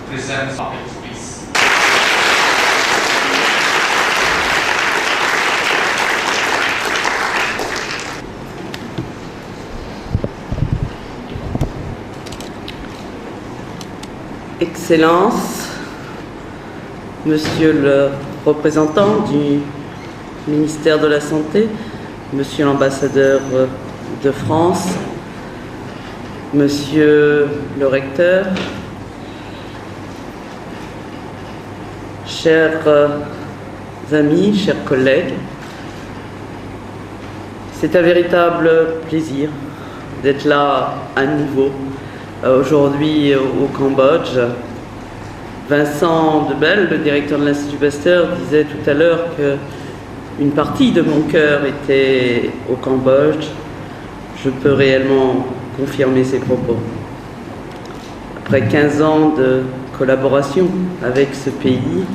present topics, please. Excellences, Monsieur le représentant du ministère de la Santé, Monsieur l'ambassadeur de France, Monsieur le recteur, chers amis, chers collègues, c'est un véritable plaisir d'être là à nouveau aujourd'hui au Cambodge. Vincent Debelle, le directeur de l'Institut Pasteur, disait tout à l'heure qu'une partie de mon cœur était au Cambodge. Je peux réellement confirmer ces propos. Après 15 ans de collaboration avec ce pays,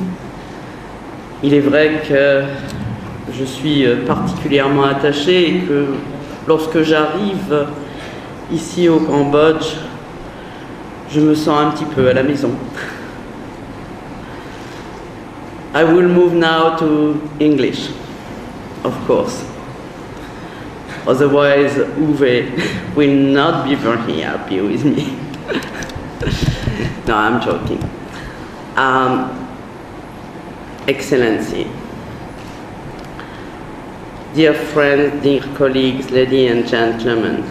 il est vrai que je suis particulièrement attaché et que lorsque j'arrive ici au Cambodge, je me sens un petit peu à la maison. I will move now to English, of course. Otherwise, Uwe will not be very happy with me. No, I'm joking. Excellency, dear friends, dear colleagues, ladies and gentlemen,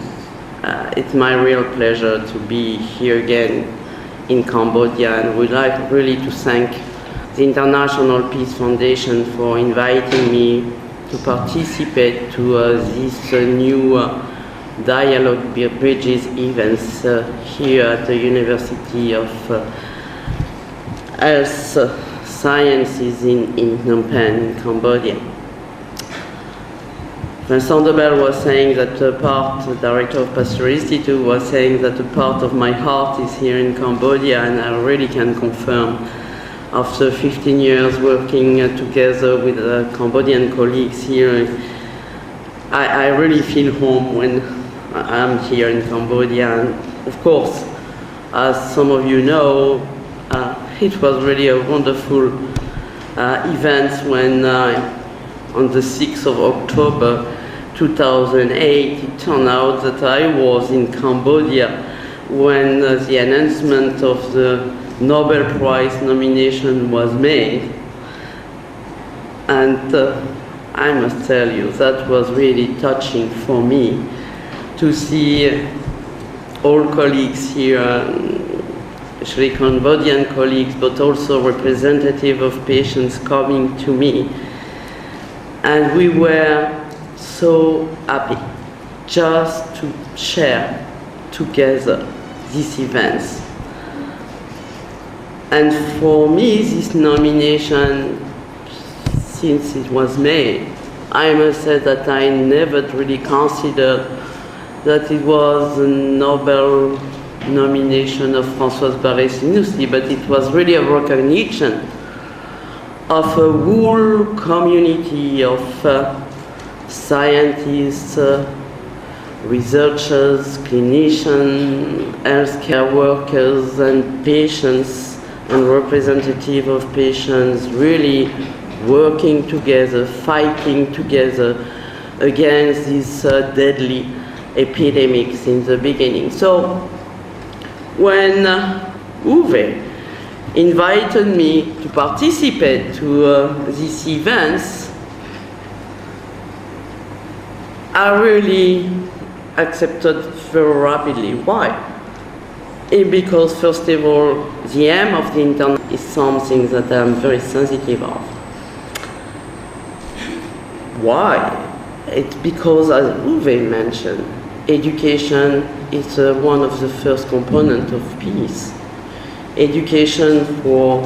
it's my real pleasure to be here again in Cambodia, and we'd like really to thank the International Peace Foundation for inviting me to participate to this new Dialogue Bridges events here at the University of Health Sciences in Phnom Penh, in Cambodia. Vincent Debelle was saying that the director of Pasteur Institute was saying that a part of my heart is here in Cambodia, and I really can confirm, after 15 years working together with Cambodian colleagues here, I really feel home when I'm here in Cambodia. And of course, as some of you know, it was really a wonderful event when on the 6th of October 2008, it turned out that I was in Cambodia when the announcement of the Nobel Prize nomination was made. And I must tell you, that was really touching for me to see all colleagues here, especially Cambodian colleagues, but also representative of patients coming to me. And we were so happy just to share together these events. And for me, this nomination, since it was made, I must say that I never really considered that it was a Nobel nomination of Francoise Barre-Sinoussi, but it was really a recognition of a whole community of scientists, researchers, clinicians, healthcare workers, and patients, and representative of patients, really working together, fighting together against these deadly epidemics in the beginning. So when Uwe invited me to participate to these events, I really accepted very rapidly. Why? Because first of all, the aim of the internet is something that I'm very sensitive of. Why? It's because, as Uwe mentioned, education is one of the first components of peace. Education for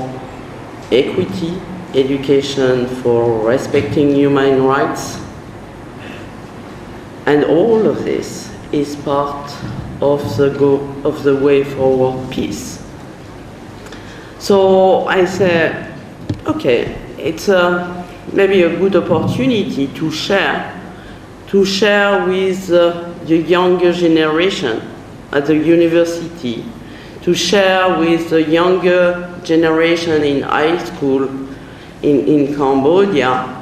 equity, education for respecting human rights, and all of this is part of the way forward peace. So I said, okay, it's maybe a good opportunity to share with the younger generation at the university, to share with the younger generation in high school in Cambodia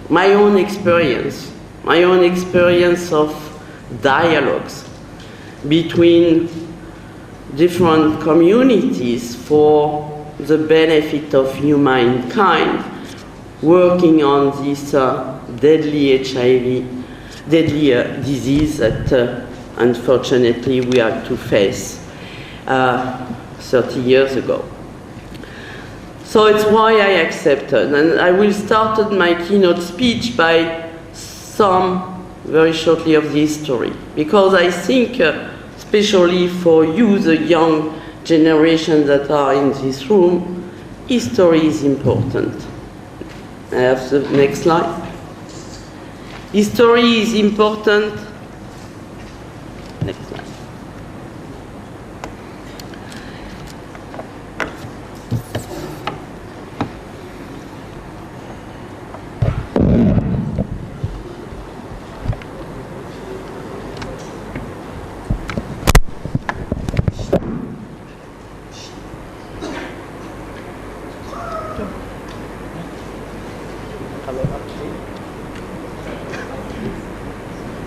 my own experience of dialogues between different communities for the benefit of humankind, working on this deadly HIV, disease that unfortunately we had to face 30 years ago. So it's why I accepted, and I will start my keynote speech by some very shortly of the history, because I think especially for you, the young generation that are in this room, history is important. I have the next slide. History is important. Next slide.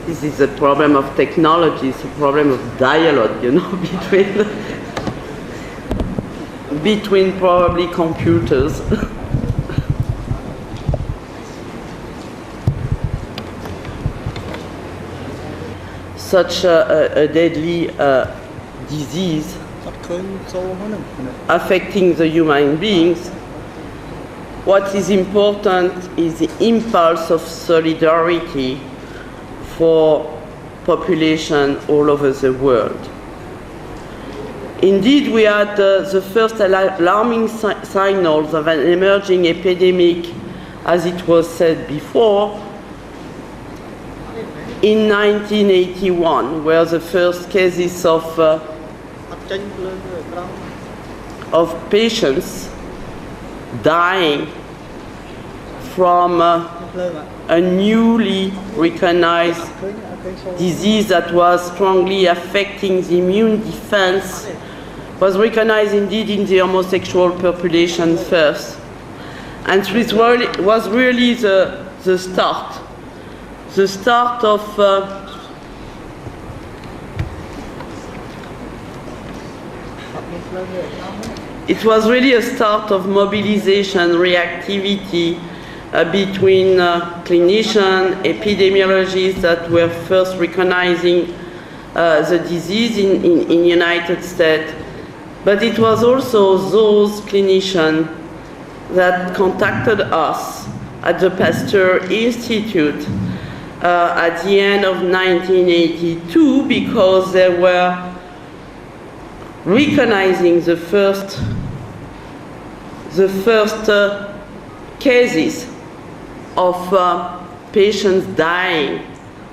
This is a problem of technology, it's a problem of dialogue, you know, between probably computers. Such a deadly disease affecting the human beings. What is important is the impulse of solidarity for population all over the world. Indeed, we had the first alarming signals of an emerging epidemic, as it was said before, in 1981, where the first cases of patients dying from a newly recognized disease that was strongly affecting the immune defense was recognized indeed in the homosexual population first. And it was really the start of it was really a start of mobilization, reactivity between clinicians, epidemiologists that were first recognizing the disease in United States. But it was also those clinicians that contacted us at the Pasteur Institute at the end of 1982, because they were recognizing the first cases of patients dying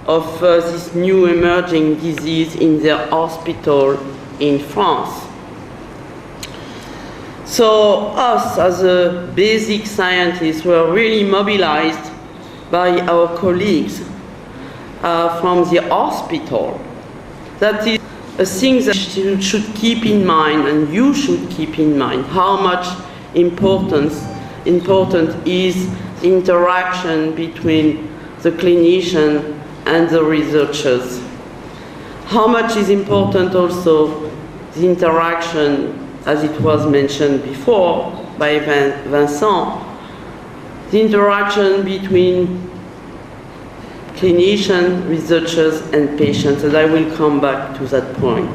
of this new emerging disease in their hospital in France. So us, as a basic scientists, were really mobilized by our colleagues from the hospital. That is a thing that you should keep in mind, and you should keep in mind, how much important is interaction between the clinician and the researchers. How much is important also the interaction, as it was mentioned before by Vincent, the interaction between clinicians, researchers, and patients, and I will come back to that point.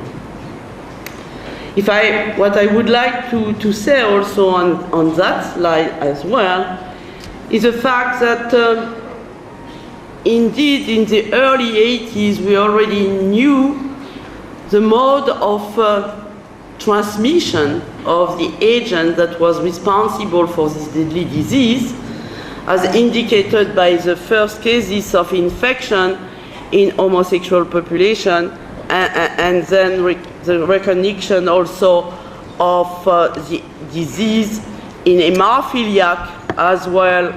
What I would like to say also on that slide as well is the fact that indeed in the early 80s we already knew the mode of transmission of the agent that was responsible for this deadly disease, as indicated by the first cases of infection in homosexual population, and then the recognition also of the disease in hemophiliac, as well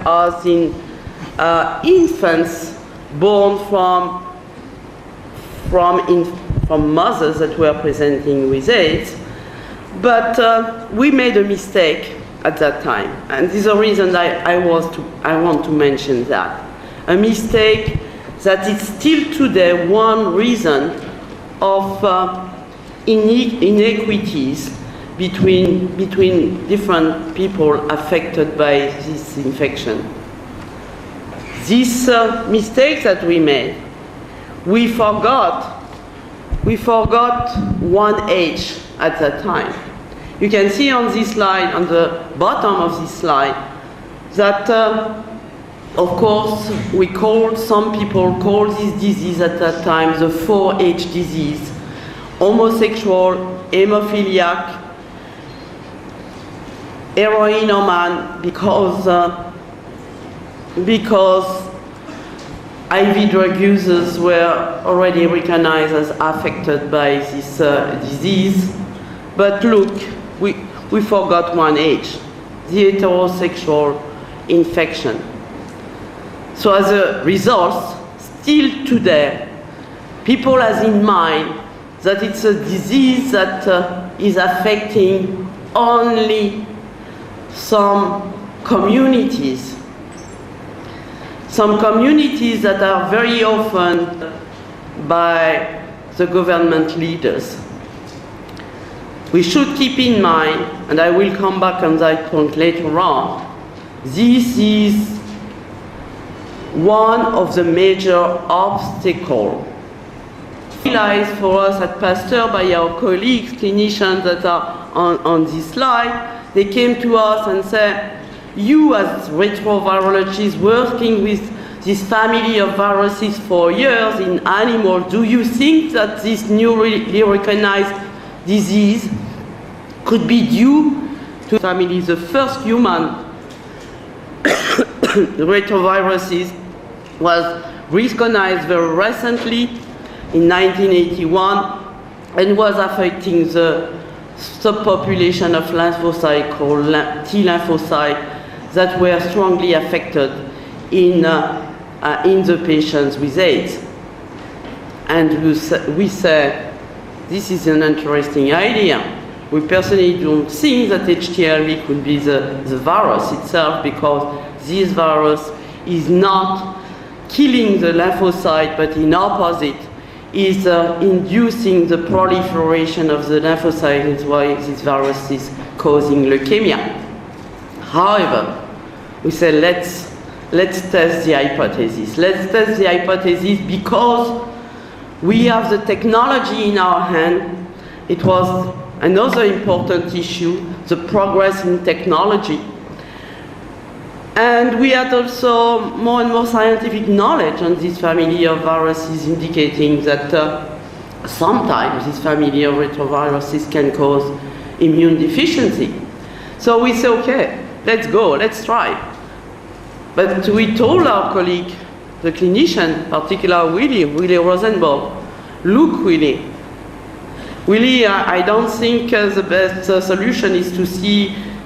as in infants born from from mothers that were presenting with AIDS. But we made a mistake at that time, and this is the reason I want to mention that. A mistake that is still today one reason of inequities between different people affected by this infection. This mistake that we made, we forgot one age at that time. You can see on this slide, on the bottom of this slide, that of course some people call this disease at that time the 4H disease: homosexual, hemophiliac, heroinoman, because IV drug users were already recognized as affected by this disease. But look, we forgot one age: the heterosexual infection. So as a result, still today, people have in mind that it's a disease that is affecting only some communities that are very often by the government leaders. We should keep in mind, and I will come back on that point later on, this is one of the major obstacles realized for us at Pasteur by our colleagues, clinicians that are on this slide. They came to us and said, you as retrovirologists working with this family of viruses for years in animals, do you think that this newly recognized disease could be due to family? The first human retroviruses was recognized very recently in 1981 and was affecting the subpopulation of lymphocytes called T lymphocytes that were strongly affected in the patients with AIDS. And we say, this is an interesting idea. We personally don't think that HTLV could be the virus itself, because this virus is not killing the lymphocyte, but in opposite, is inducing the proliferation of the lymphocyte. That's why this virus is causing leukemia. However, we say let's test the hypothesis. Let's test the hypothesis because we have the technology in our hand. It was another important issue, the progress in technology. And we had also more and more scientific knowledge on this family of viruses, indicating that sometimes this family of retroviruses can cause immune deficiency. So we say, okay, let's go, let's try. But we told our colleague, the clinician, particularly Willie Rosenbaum, look, Willie, I don't think the best solution is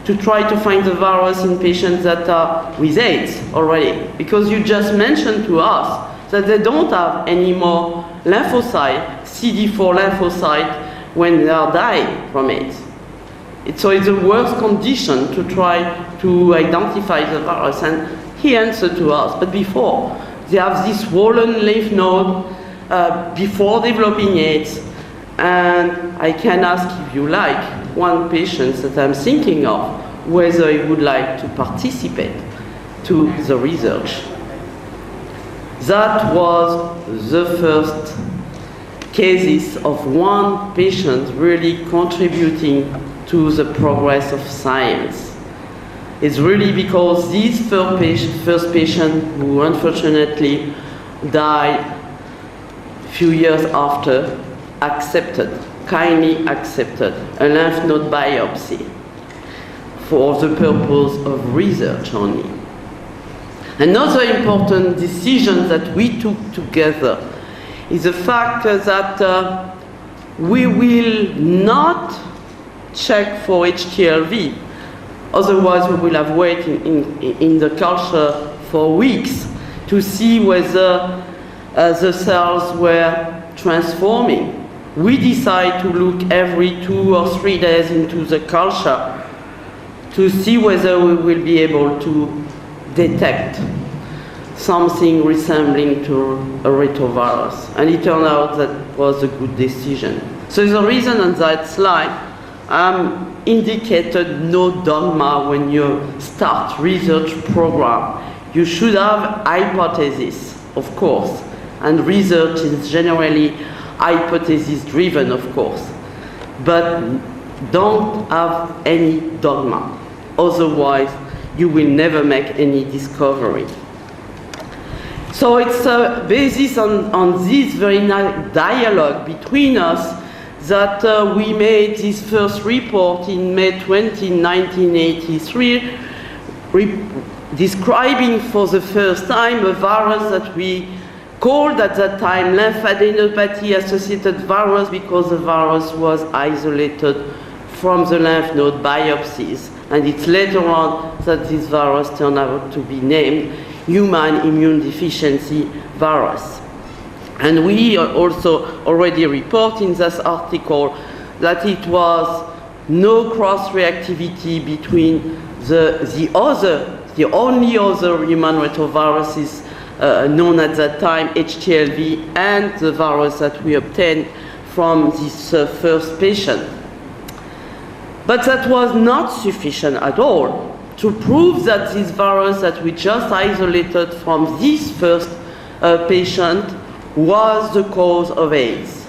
to try to find the virus in patients that are with AIDS already, because you just mentioned to us that they don't have any more lymphocyte, CD4 lymphocyte, when they are dying from AIDS. So it's a worse condition to try to identify the virus. And he answered to us, but before, they have this swollen lymph node before developing AIDS. And I can ask, if you like, one patient that I'm thinking of, whether he would like to participate to the research. That was the first cases of one patient really contributing to the progress of science. It's really because this first patient, who unfortunately died a few years after, kindly accepted a lymph node biopsy for the purpose of research only. Another important decision that we took together is the fact that we will not check for HTLV, otherwise we will have waited in the culture for weeks to see whether the cells were transforming. we decide to look every 2 or 3 days into the culture to see whether we will be able to detect something resembling to a retrovirus. And it turned out that was a good decision. So the reason on that slide, indicated no dogma when you start research program. You should have hypothesis, of course, and research is generally hypothesis driven, of course, but don't have any dogma. Otherwise, you will never make any discovery. So it's a basis on this very nice dialogue between us that we made this first report in May 20, 1983, describing for the first time a virus that we called at that time lymphadenopathy-associated virus, because the virus was isolated from the lymph node biopsies. And it's later on that this virus turned out to be named human immune deficiency virus. And we also already report in this article that it was no cross-reactivity between the only other human retroviruses known at that time, HTLV, and the virus that we obtained from this first patient. But that was not sufficient at all to prove that this virus that we just isolated from this first patient was the cause of AIDS.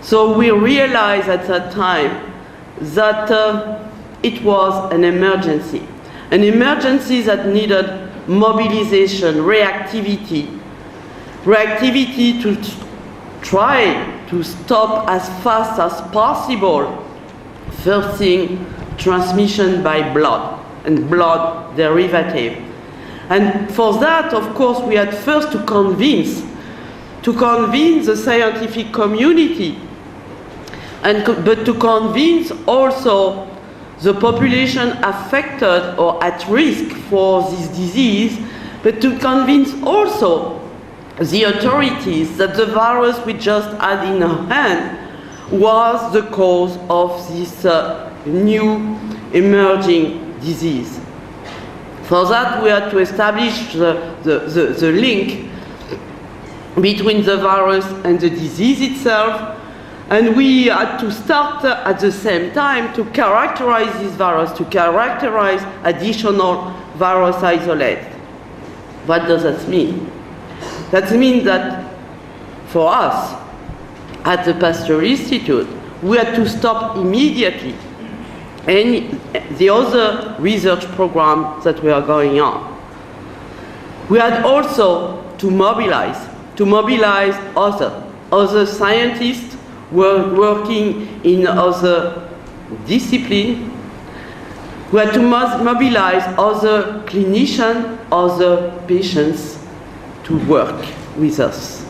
So we realized at that time that it was an emergency that needed mobilization, reactivity to try to stop as fast as possible, first thing, transmission by blood and blood derivative. And for that, of course, we had first to convince the scientific community, but to convince also the population affected or at risk for this disease, but to convince also the authorities that the virus we just had in our hand was the cause of this new emerging disease. For that, we had to establish the link between the virus and the disease itself, and we had to start at the same time to characterize this virus, to characterize additional virus isolates. What does that mean? That means that for us, at the Pasteur Institute, we had to stop immediately the other research programs that were going on. We had also to mobilize other scientists working in other disciplines. We had to mobilize other clinicians, other patients to work with us,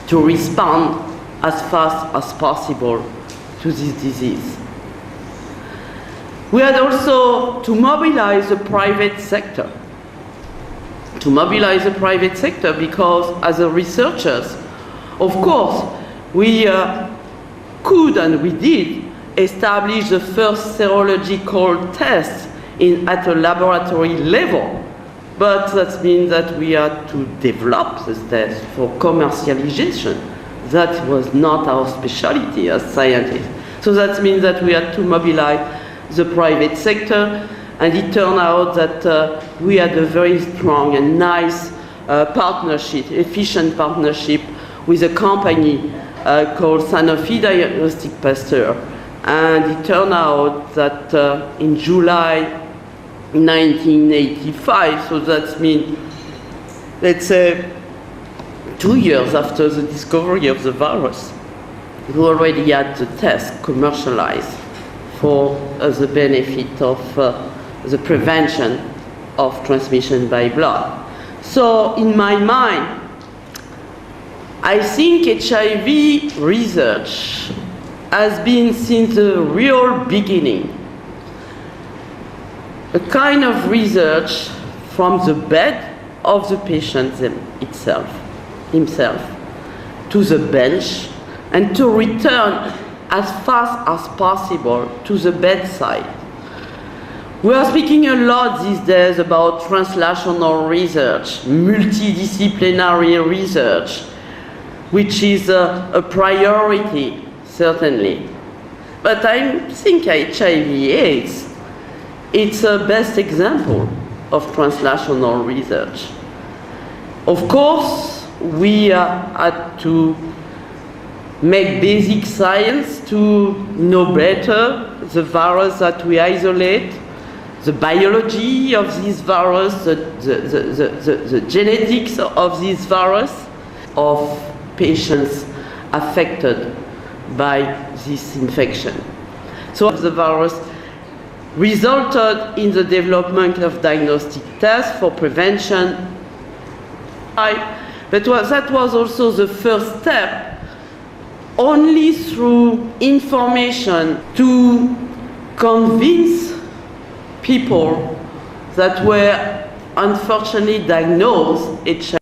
to respond as fast as possible to this disease. We had also to mobilize the private sector. Because as researchers, of course, we could and we did establish the first serological tests at a laboratory level. But that means that we had to develop this test for commercialization. That was not our specialty as scientists. So that means that we had to mobilize the private sector, and it turned out that we had a very strong and nice partnership, efficient partnership with a company called Sanofi Diagnostic Pasteur. And it turned out that in July 1985, so that means, let's say, 2 years after the discovery of the virus, we already had the test commercialized for the benefit of the prevention of transmission by blood. So in my mind, I think HIV research has been since the real beginning a kind of research from the bed of the patient himself to the bench, and to return as fast as possible to the bedside. We are speaking a lot these days about translational research, multidisciplinary research, which is a priority, certainly. But I think HIV/AIDS, it's a best example of translational research. Of course, we had to make basic science to know better the virus that we isolate, the biology of this virus, the genetics of this virus, of patients affected by this infection. So the virus resulted in the development of diagnostic tests for prevention. But that was also the first step. Only through information to convince people that were unfortunately diagnosed HIV.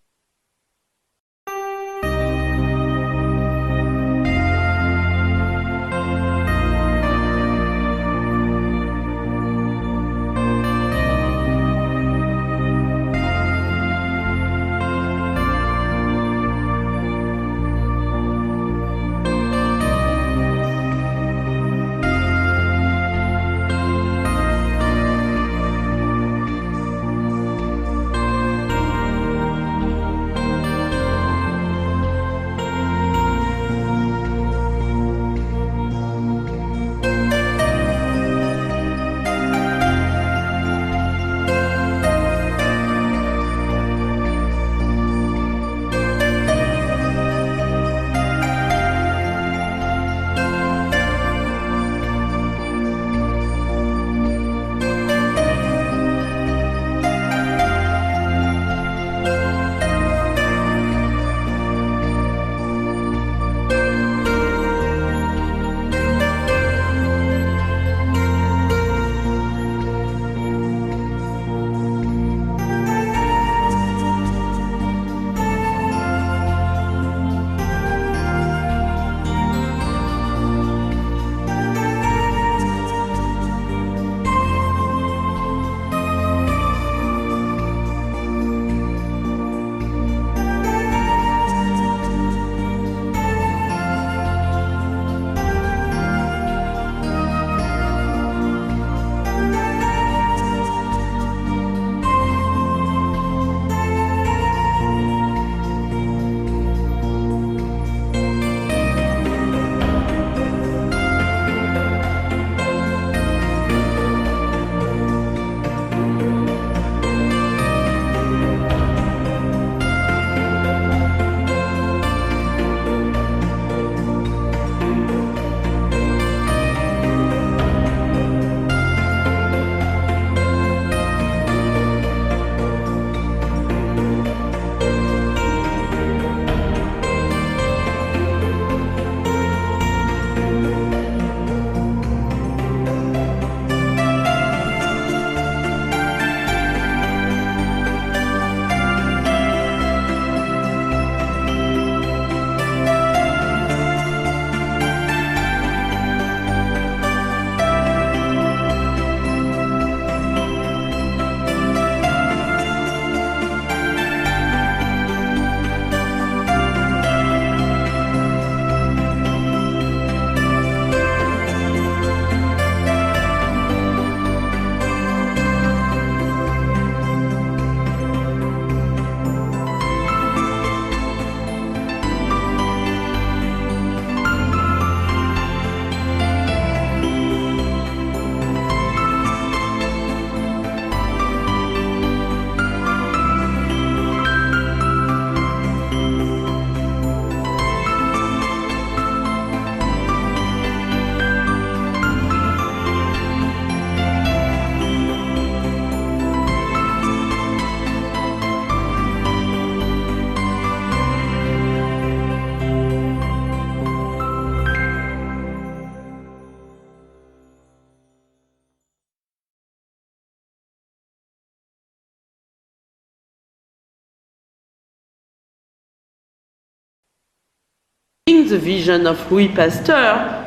the vision of Louis Pasteur,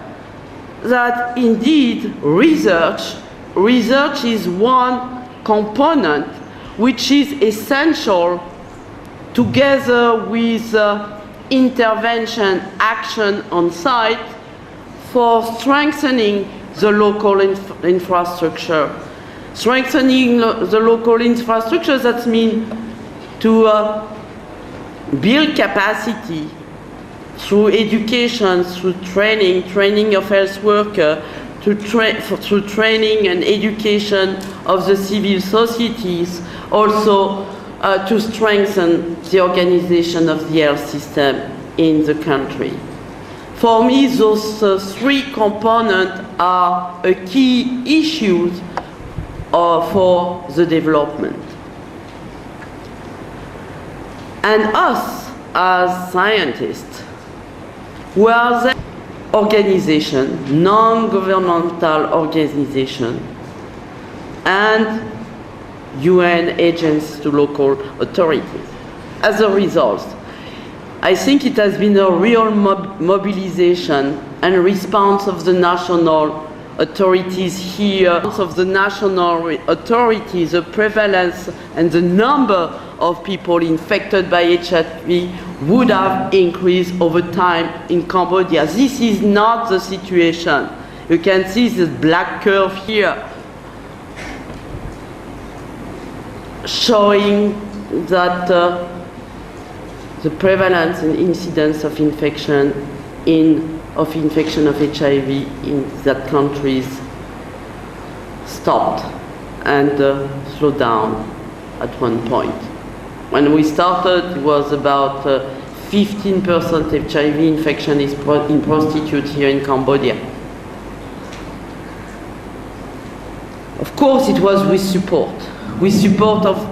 that indeed research is one component which is essential together with intervention action on site for strengthening the local infrastructure. Strengthening the local infrastructure, that means to build capacity through education, through training of health workers, through training and education of the civil societies, also to strengthen the organization of the health system in the country. For me, those three components are a key issue for the development. And us, as scientists, we are the organization, non-governmental organization, and UN agents to local authorities. As a result, I think it has been a real mobilization and response of the national authorities here, of the national authorities, the prevalence and the number of people infected by HIV would have increased over time in Cambodia. This is not the situation. You can see this black curve here showing that the prevalence and incidence of infection of HIV in that countries stopped and slowed down at one point. When we started, it was about 15% HIV infection in prostitutes here in Cambodia. Of course, it was with support of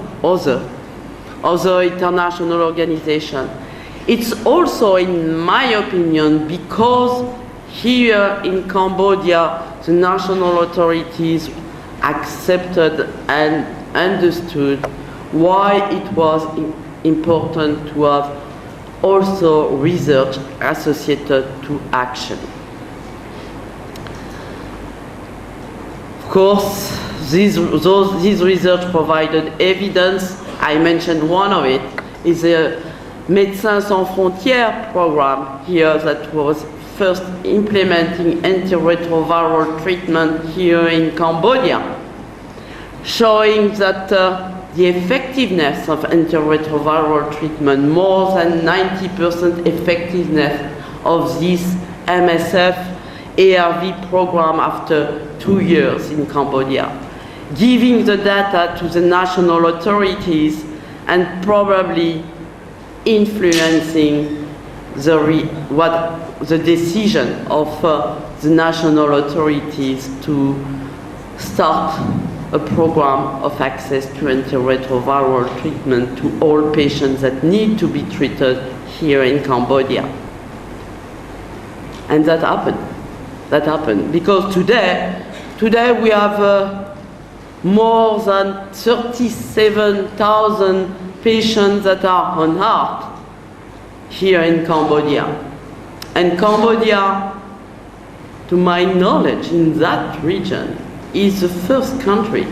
other international organizations. It's also, in my opinion, because here in Cambodia, the national authorities accepted and understood why it was important to have also research associated to action. Of course, this research provided evidence. I mentioned one of it, is the Médecins Sans Frontières program here that was first implementing antiretroviral treatment here in Cambodia, showing that the effectiveness of antiretroviral treatment, more than 90% effectiveness of this MSF ARV program after 2 years in Cambodia, giving the data to the national authorities and probably influencing the decision of the national authorities to start a program of access to antiretroviral treatment to all patients that need to be treated here in Cambodia. And that happened. That happened because today we have more than 37,000 patients that are on heart here in Cambodia. And Cambodia, to my knowledge, in that region, is the first country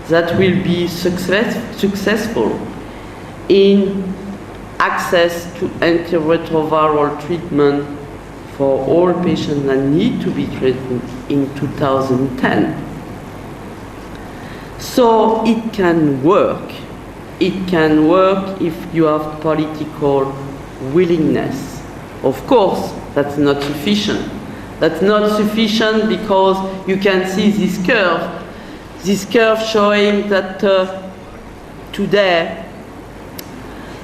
that will be successful in access to antiretroviral treatment for all patients that need to be treated in 2010. So it can work. It can work if you have political willingness. Of course, that's not sufficient. That's not sufficient because you can see this curve showing that today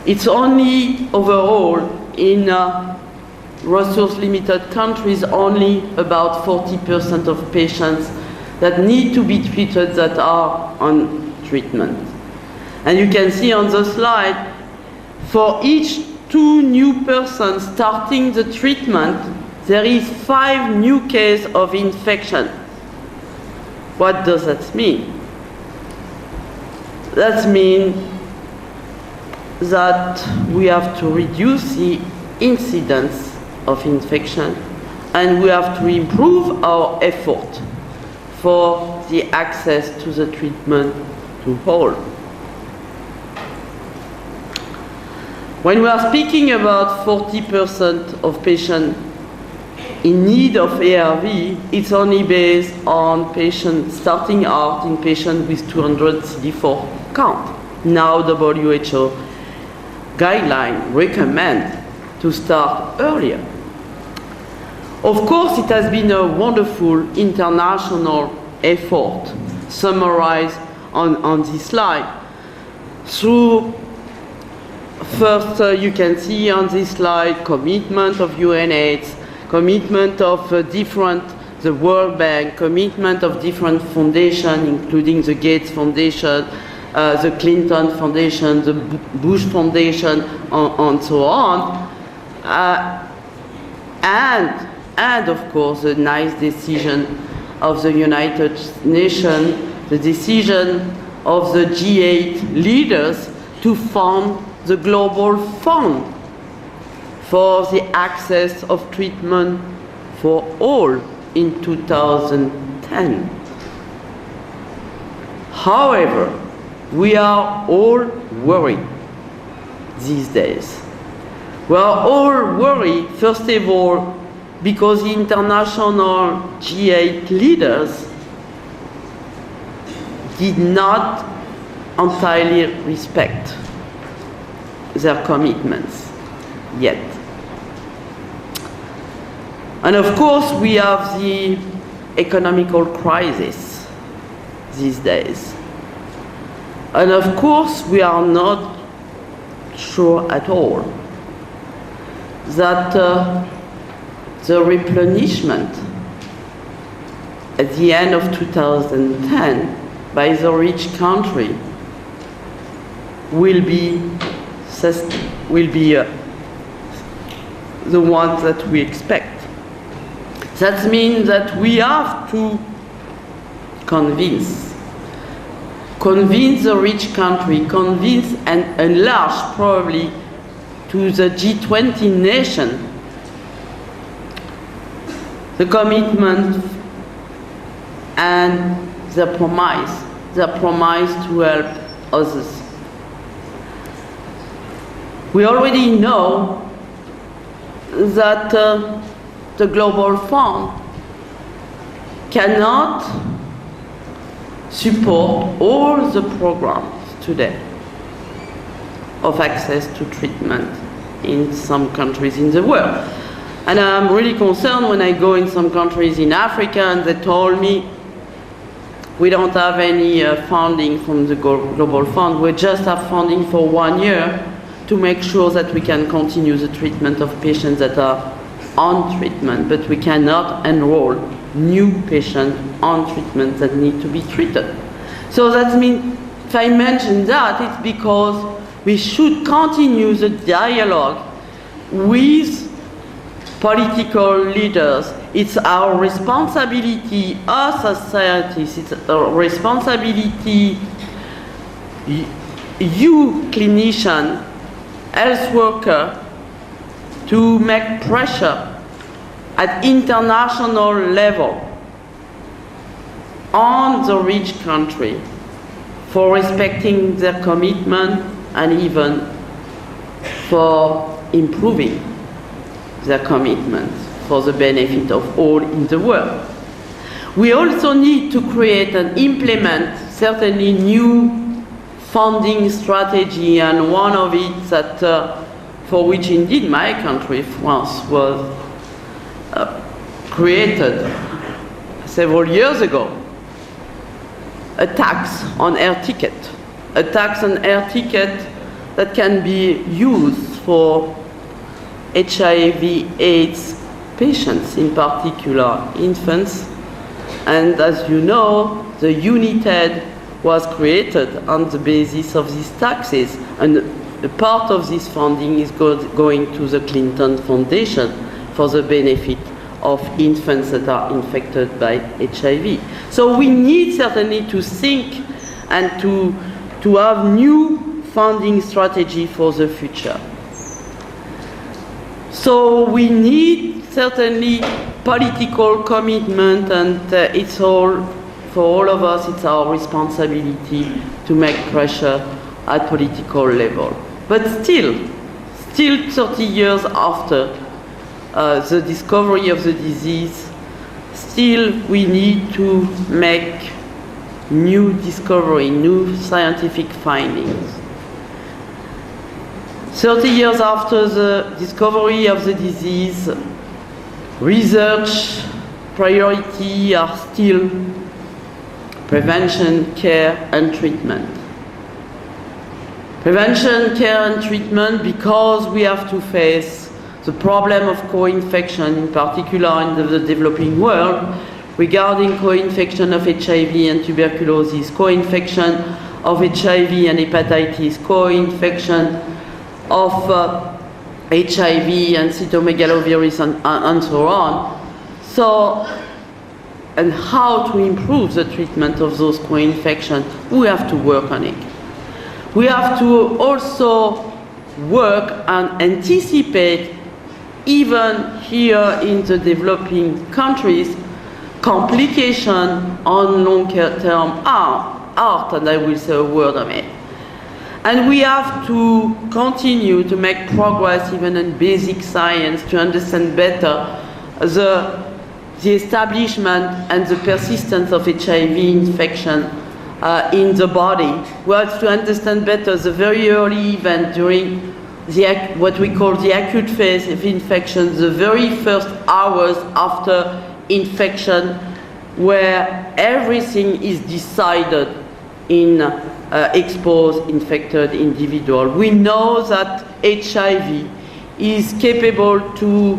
it's only overall in resource-limited countries only about 40% of patients that need to be treated that are on treatment. And you can see on the slide, for each 2 new persons starting the treatment, there is 5 new cases of infection. What does that mean? That means that we have to reduce the incidence of infection, and we have to improve our effort for the access to the treatment to all. When we are speaking about 40% of patients in need of ARV, it's only based on patients starting out in patients with 200 CD4 count. Now WHO guidelines recommend to start earlier. Of course, it has been a wonderful international effort summarized on this slide. Through, first, you can see on this slide commitment of UNAIDS, commitment of the World Bank, commitment of different foundations, including the Gates Foundation, the Clinton Foundation, the Bush Foundation, and so on. And of course, the nice decision of the United Nations, the decision of the G8 leaders to fund the Global Fund for the access of treatment for all in 2010. However, we are all worried these days. We are all worried, first of all, because the international G8 leaders did not entirely respect their commitments yet. And of course, we have the economical crisis these days. And of course, we are not sure at all that the replenishment at the end of 2010 by the rich country will be the ones that we expect. That means that we have to convince the rich country, convince and enlarge probably to the G20 nation the commitment and the promise to help others. We already know that the Global Fund cannot support all the programs today of access to treatment in some countries in the world. And I'm really concerned when I go in some countries in Africa and they told me, we don't have any funding from the Global Fund, we just have funding for 1 year to make sure that we can continue the treatment of patients that are on treatment, but we cannot enroll new patients on treatment that need to be treated. So that means, if I mention that, it's because we should continue the dialogue with political leaders. It's our responsibility as scientists, it's our responsibility, you clinician, health worker, to make pressure at international level on the rich country for respecting their commitment and even for improving their commitment for the benefit of all in the world. We also need to create and implement certainly new funding strategy, and one of it that for which indeed my country, France, was created several years ago, a tax on air ticket. A tax on air ticket that can be used for HIV/AIDS patients, in particular infants. And as you know, the UNITAID was created on the basis of these taxes, and a part of this funding is going to the Clinton Foundation for the benefit of infants that are infected by HIV. So we need certainly to think and to have new funding strategy for the future. So we need certainly political commitment, and it's all, for all of us, it's our responsibility to make pressure at political level. But still 30 years after the discovery of the disease, still we need to make new discovery, new scientific findings. 30 years after the discovery of the disease, research priority are still prevention, care, and treatment. Prevention, care, and treatment because we have to face the problem of co-infection, in particular in the developing world, regarding co-infection of HIV and tuberculosis, co-infection of HIV and hepatitis, co-infection of HIV and cytomegalovirus and so on. So, and how to improve the treatment of those co-infections, we have to work on it. We have to also work and anticipate, even here in the developing countries, complication on long-term art, and I will say a word of it. And we have to continue to make progress even in basic science to understand better the establishment and the persistence of HIV infection in the body. We have to understand better the very early event during what we call the acute phase of infection, the very first hours after infection, where everything is decided in exposed, infected individual. We know that HIV is capable to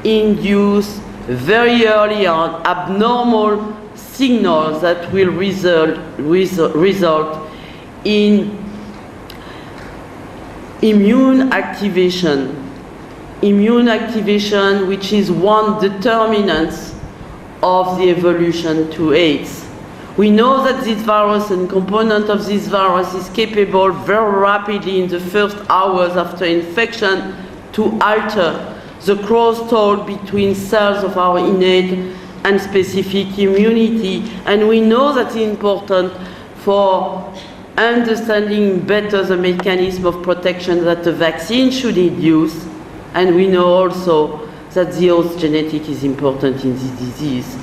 induce very early on abnormal signals that will result in immune activation, which is one determinant of the evolution to AIDS. We know that this virus and component of this virus is capable very rapidly in the first hours after infection to alter the crosstalk between cells of our innate and specific immunity. And we know that's important for understanding better the mechanism of protection that the vaccine should induce. And we know also that the host genetic is important in this disease.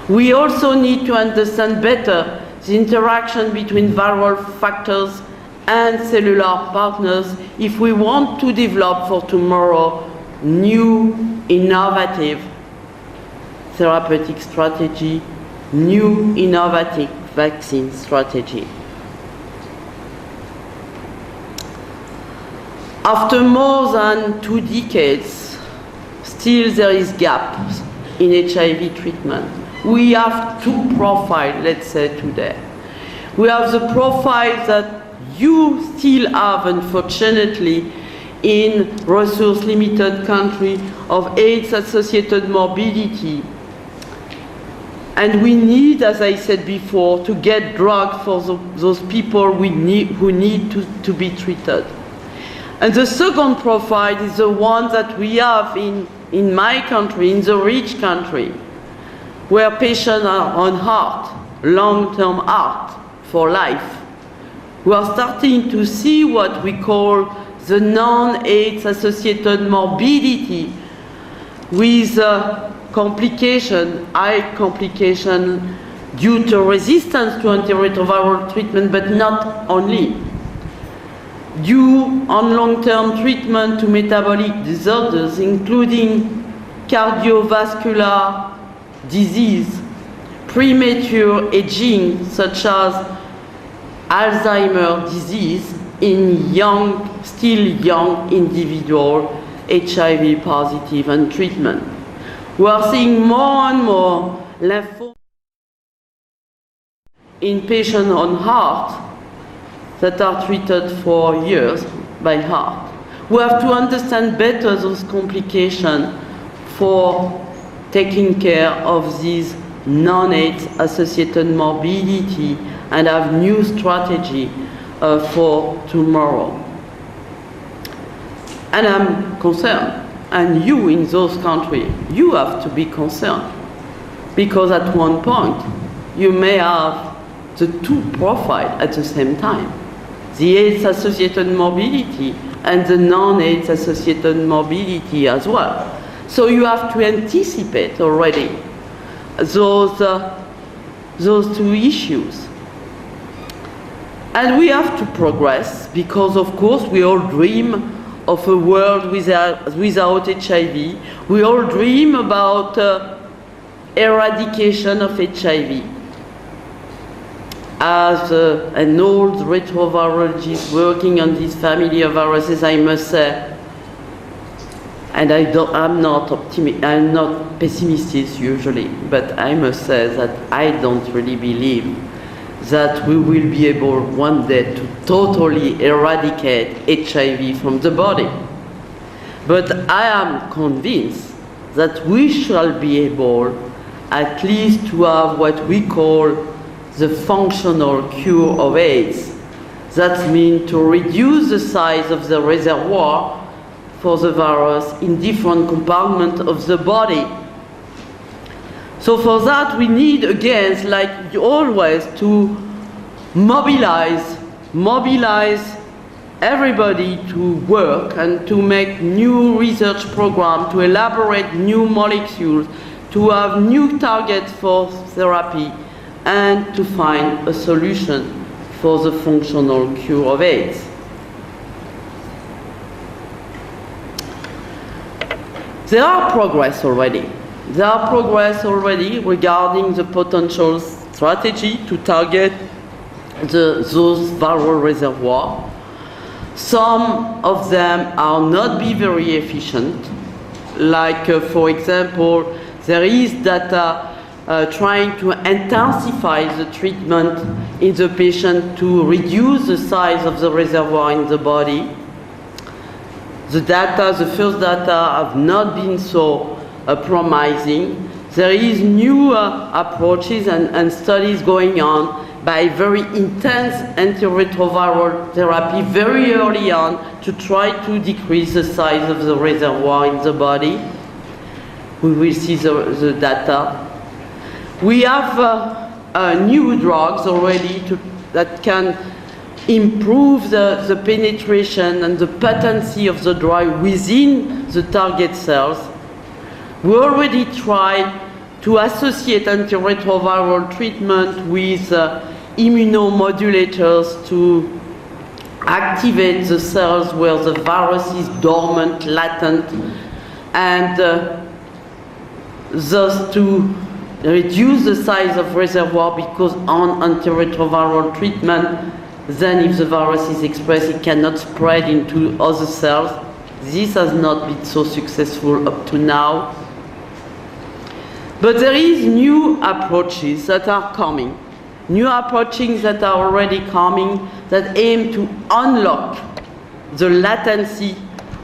We also need to understand better the interaction between viral factors and cellular partners if we want to develop for tomorrow new, innovative therapeutic strategy, new, innovative vaccine strategy. After more than 2 decades, still there is gaps in HIV treatment. We have 2 profiles, let's say, today. We have the profile that you still have, unfortunately, in resource-limited countries of AIDS-associated morbidity. And we need, as I said before, to get drugs for those people who need to be treated. And the second profile is the one that we have in my country, in the rich country, where patients are on heart, long-term heart for life. We are starting to see what we call the non-AIDS associated morbidity with complication, high complication due to resistance to antiretroviral treatment, but not only. Due on long-term treatment to metabolic disorders, including cardiovascular disease, premature aging, such as Alzheimer's disease in still young individual HIV positive and treatment. We are seeing more and more lymphoma in patients on heart that are treated for years by heart. We have to understand better those complications for taking care of these non-AIDS associated morbidity and have new strategy for tomorrow. And I'm concerned and you in those countries, you have to be concerned. Because at one point, you may have the two profiles at the same time. The AIDS-associated morbidity and the non-AIDS-associated morbidity as well. So you have to anticipate already those two issues. And we have to progress because, of course, we all dream of a world without HIV. We all dream about eradication of HIV. As an old retrovirologist working on this family of viruses, I must say, and I'm not pessimistic usually, but I must say that I don't really believe that we will be able one day to totally eradicate HIV from the body. But I am convinced that we shall be able at least to have what we call the functional cure of AIDS. That means to reduce the size of the reservoir for the virus in different compartments of the body. So for that we need, again, like always, to mobilize everybody to work and to make new research programs, to elaborate new molecules, to have new targets for therapy, and to find a solution for the functional cure of AIDS. There are progress already. There are progress already regarding the potential strategy to target those viral reservoirs. Some of them are not be very efficient. Like, for example, there is data trying to intensify the treatment in the patient to reduce the size of the reservoir in the body. The first data have not been so promising. There is new approaches and studies going on by very intense antiretroviral therapy very early on to try to decrease the size of the reservoir in the body. We will see the data. We have new drugs already that can improve the penetration and the potency of the drug within the target cells. We already tried to associate antiretroviral treatment with immunomodulators to activate the cells where the virus is dormant, latent, and thus to reduce the size of reservoir, because on antiretroviral treatment, then if the virus is expressed, it cannot spread into other cells. This has not been so successful up to now. But there is new approaches that are coming. New approaches that are already coming that aim to unlock the latency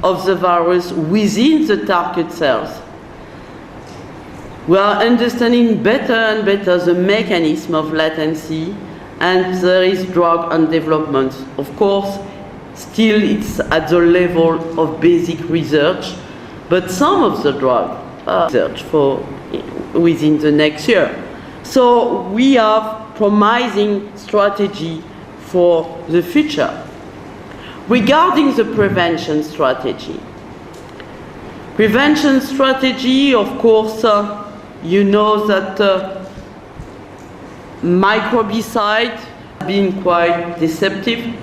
of the virus within the target cells. We are understanding better and better the mechanism of latency, and there is drug and development. Of course, still it's at the level of basic research, but some of the drugs are research for within the next year. So we have promising strategy for the future. Regarding the prevention strategy. Prevention strategy, of course, you know that microbicide has been quite deceptive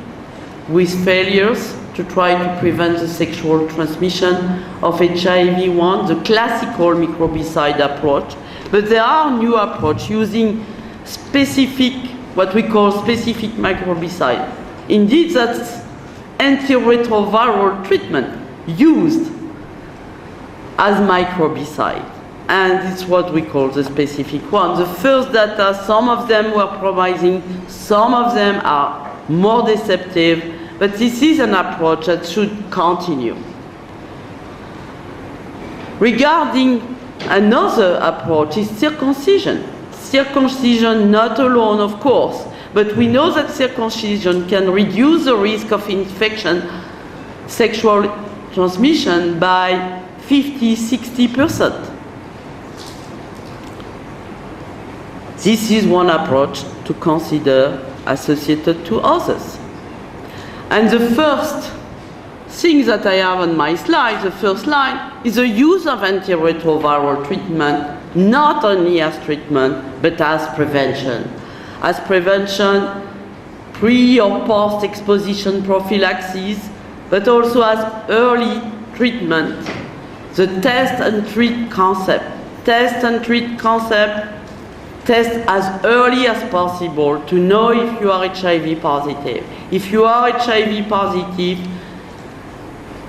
with failures to try to prevent the sexual transmission of HIV-1, the classical microbicide approach. But there are new approaches using specific, what we call specific microbicide. Indeed, that's antiretroviral treatment used as microbicide. And it's what we call the specific one. The first data, some of them were promising, some of them are more deceptive, but this is an approach that should continue. Regarding another approach is circumcision. Circumcision not alone, of course, but we know that circumcision can reduce the risk of infection, sexual transmission by 50, 60%. This is one approach to consider associated to others. And the first thing that I have on my slide, the first line, is the use of antiretroviral treatment, not only as treatment, but as prevention. As prevention, pre or post-exposition prophylaxis, but also as early treatment. The test and treat concept. Test and treat concept. Test as early as possible to know if you are HIV positive. If you are HIV positive,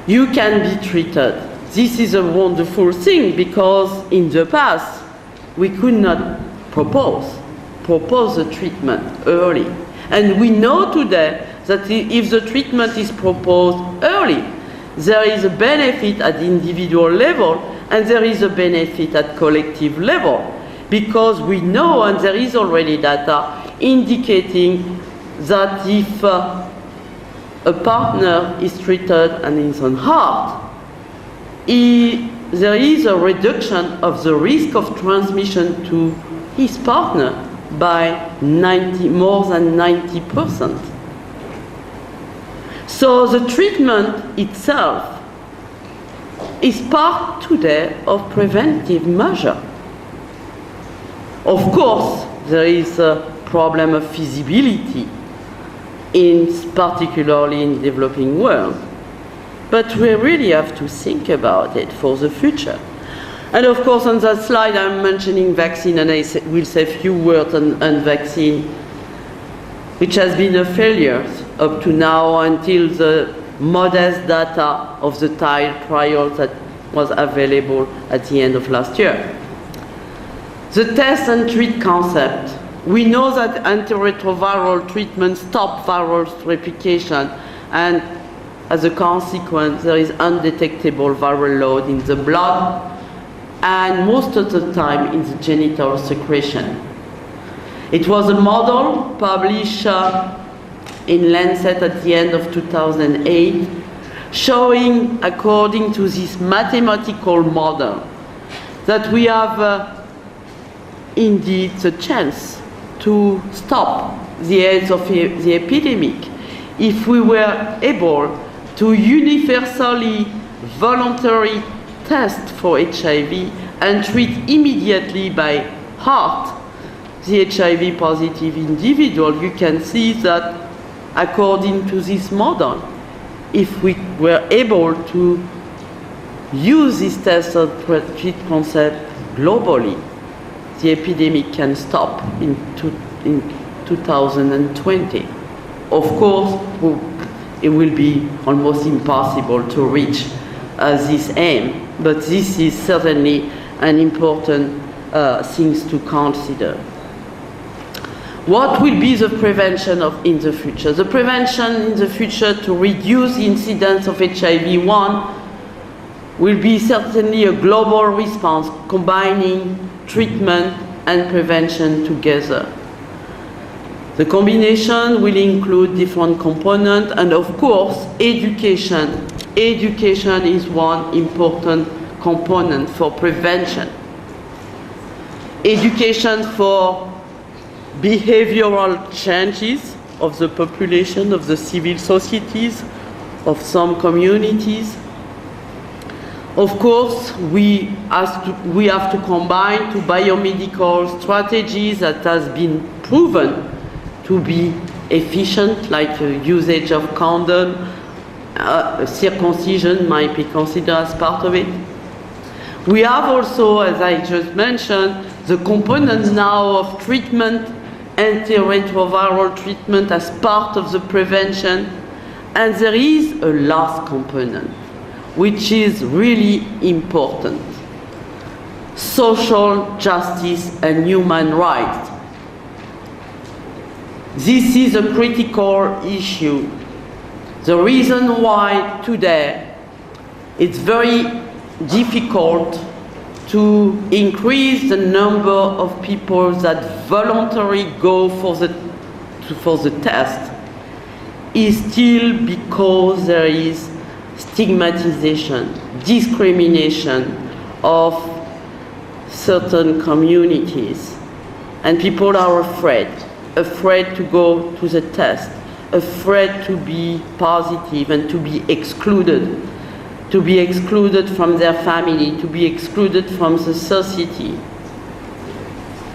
you can be treated. This is a wonderful thing because in the past, we could not propose the treatment early. And we know today that if the treatment is proposed early, there is a benefit at the individual level and there is a benefit at collective level. Because we know, and there is already data indicating that if a partner is treated and is on heart, there is a reduction of the risk of transmission to his partner by more than 90%. So the treatment itself is part today of preventive measure. Of course, there is a problem of feasibility, particularly in the developing world. But we really have to think about it for the future. And of course, on that slide, I'm mentioning vaccine, and I will say a few words on vaccine, which has been a failure up to now until the modest data of the trial that was available at the end of last year. The test and treat concept. We know that antiretroviral treatment stops viral replication, and as a consequence, there is undetectable viral load in the blood, and most of the time in the genital secretion. It was a model published in Lancet at the end of 2008, showing, according to this mathematical model, that we have indeed the chance to stop the AIDS of the epidemic if we were able to universally voluntary test for HIV and treat immediately by heart the HIV positive individual. You can see that according to this model, if we were able to use this test and treat concept globally, the epidemic can stop in 2020. Of course, it will be almost impossible to reach this aim, but this is certainly an important thing to consider. What will be the prevention in the future? The prevention in the future to reduce the incidence of HIV-1 will be certainly a global response combining treatment and prevention together. The combination will include different components and of course education. Education is one important component for prevention. Education for behavioral changes of the population, of the civil societies, of some communities. Of course, we have to combine two biomedical strategies that has been proven to be efficient, like the usage of condom, circumcision might be considered as part of it. We have also, as I just mentioned, the components now of treatment, antiretroviral treatment as part of the prevention, and there is a last component, which is really important: social justice and human rights. This is a critical issue. The reason why today it's very difficult to increase the number of people that voluntarily go for the test is still because there is stigmatization, discrimination of certain communities. And people are afraid to go to the test, afraid to be positive and to be excluded from their family, to be excluded from the society.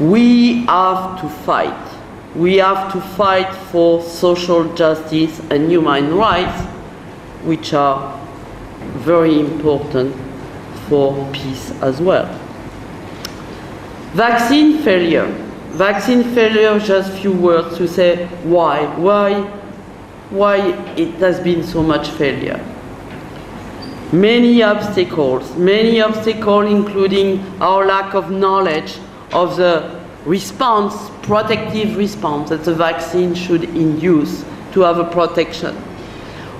We have to fight. We have to fight for social justice and human rights, which are very important for peace as well. Vaccine failure. Vaccine failure, just a few words to say why it has been so much failure. Many obstacles including our lack of knowledge of the response, protective response that the vaccine should induce to have a protection.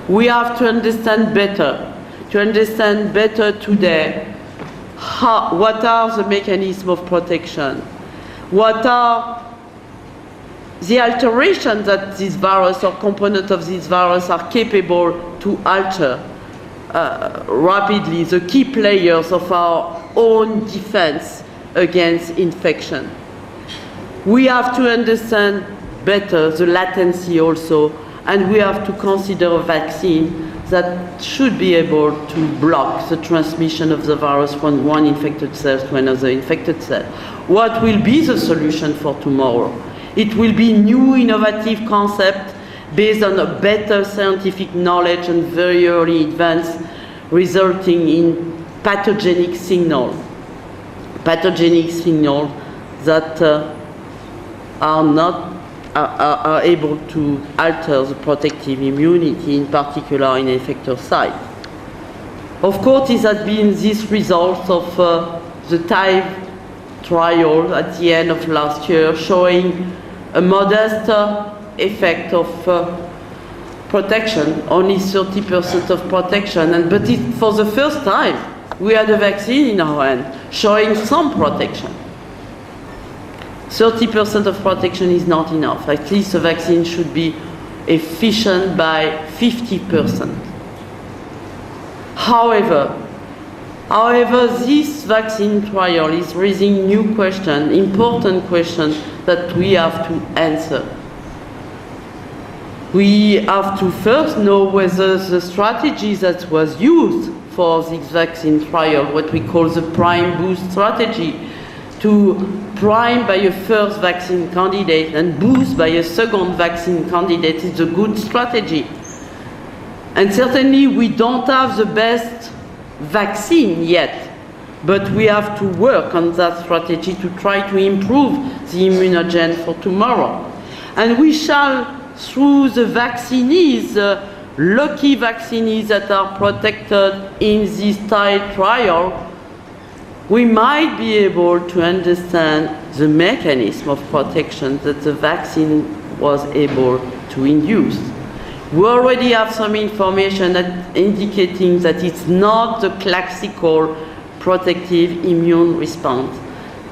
We have to understand better today what are the mechanisms of protection, what are the alterations that this virus or component of this virus are capable to alter rapidly, the key players of our own defense against infection. We have to understand better the latency also, and we have to consider a vaccine that should be able to block the transmission of the virus from one infected cell to another infected cell. What will be the solution for tomorrow? It will be new innovative concepts based on a better scientific knowledge and very early advance, resulting in pathogenic signals that are able to alter the protective immunity, in particular in infected sites. Of course, it has been this result of the TIDE trial at the end of last year, showing a modest effect of protection, only 30% of protection, but for the first time we had a vaccine in our hand showing some protection. 30% of protection is not enough. At least the vaccine should be efficient by 50%. However, this vaccine trial is raising new questions, important questions that we have to answer. We have to first know whether the strategy that was used for this vaccine trial, what we call the prime boost strategy, to prime by a first vaccine candidate and boost by a second vaccine candidate, is a good strategy. And certainly we don't have the best vaccine yet, but we have to work on that strategy to try to improve the immunogen for tomorrow. And we shall, through the vaccinees, lucky vaccinees that are protected in this TIDE trial, we might be able to understand the mechanism of protection that the vaccine was able to induce. We already have some information indicating that it's not the classical protective immune response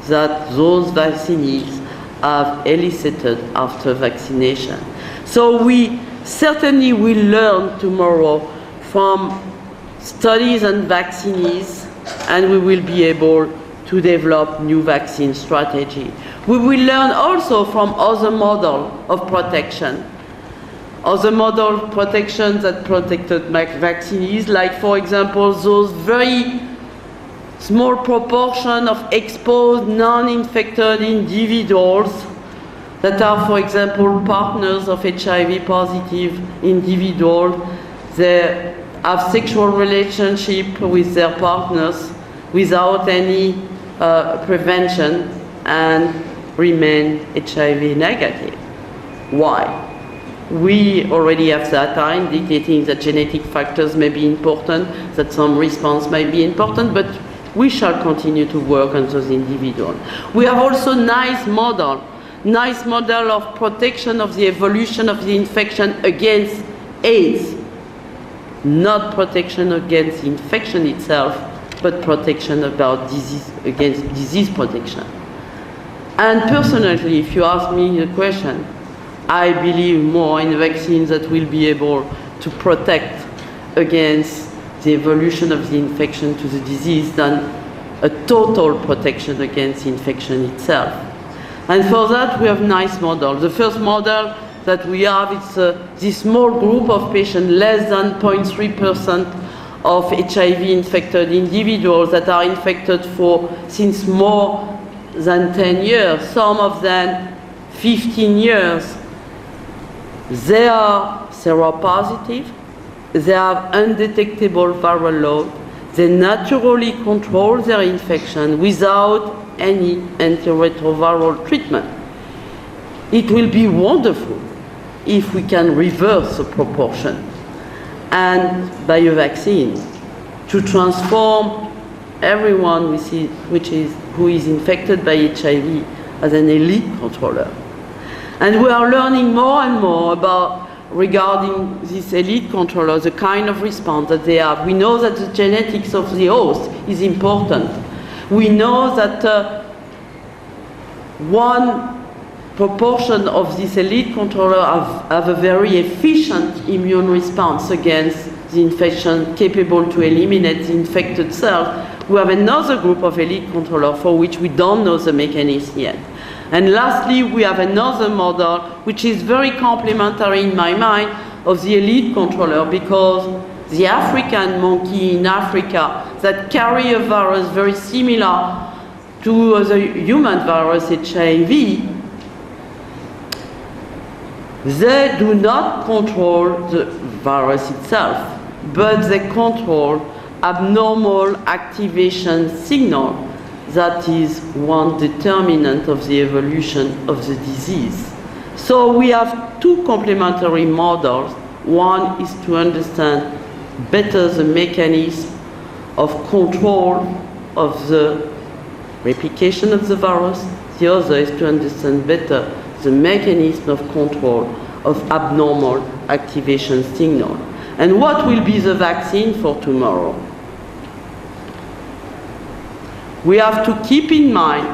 that those vaccinees have elicited after vaccination. So we certainly will learn tomorrow from studies on vaccinees, and we will be able to develop new vaccine strategy. We will learn also from other models of protection. Other model of protection that protected vaccinees, like for example those very small proportion of exposed non-infected individuals that are, for example, partners of HIV positive individuals. They have sexual relationship with their partners without any prevention and remain HIV negative. Why? We already have data indicating that genetic factors may be important, that some response might be important, but we shall continue to work on those individuals. We have also nice model of protection of the evolution of the infection against AIDS. Not protection against infection itself, but protection about disease, against disease protection. And personally, if you ask me the question, I believe more in vaccines that will be able to protect against the evolution of the infection to the disease than a total protection against the infection itself. And for that, we have nice models. The first model that we have is this small group of patients, less than 0.3% of HIV-infected individuals that are infected since more than 10 years, some of them 15 years. They are seropositive, they have undetectable viral load, they naturally control their infection without any antiretroviral treatment. It will be wonderful if we can reverse the proportion and by a vaccine to transform everyone who is infected by HIV as an elite controller. And we are learning more and more regarding these elite controllers, the kind of response that they have. We know that the genetics of the host is important. We know that one proportion of this elite controller have a very efficient immune response against the infection, capable to eliminate the infected cells. We have another group of elite controllers for which we don't know the mechanism yet. And lastly, we have another model which is very complementary in my mind of the elite controller, because the African monkey in Africa that carry a virus very similar to the human virus HIV, they do not control the virus itself, but they control abnormal activation signal that is one determinant of the evolution of the disease. So we have two complementary models. One is to understand better the mechanism of control of the replication of the virus. The other is to understand better the mechanism of control of abnormal activation signal. And what will be the vaccine for tomorrow? We have to keep in mind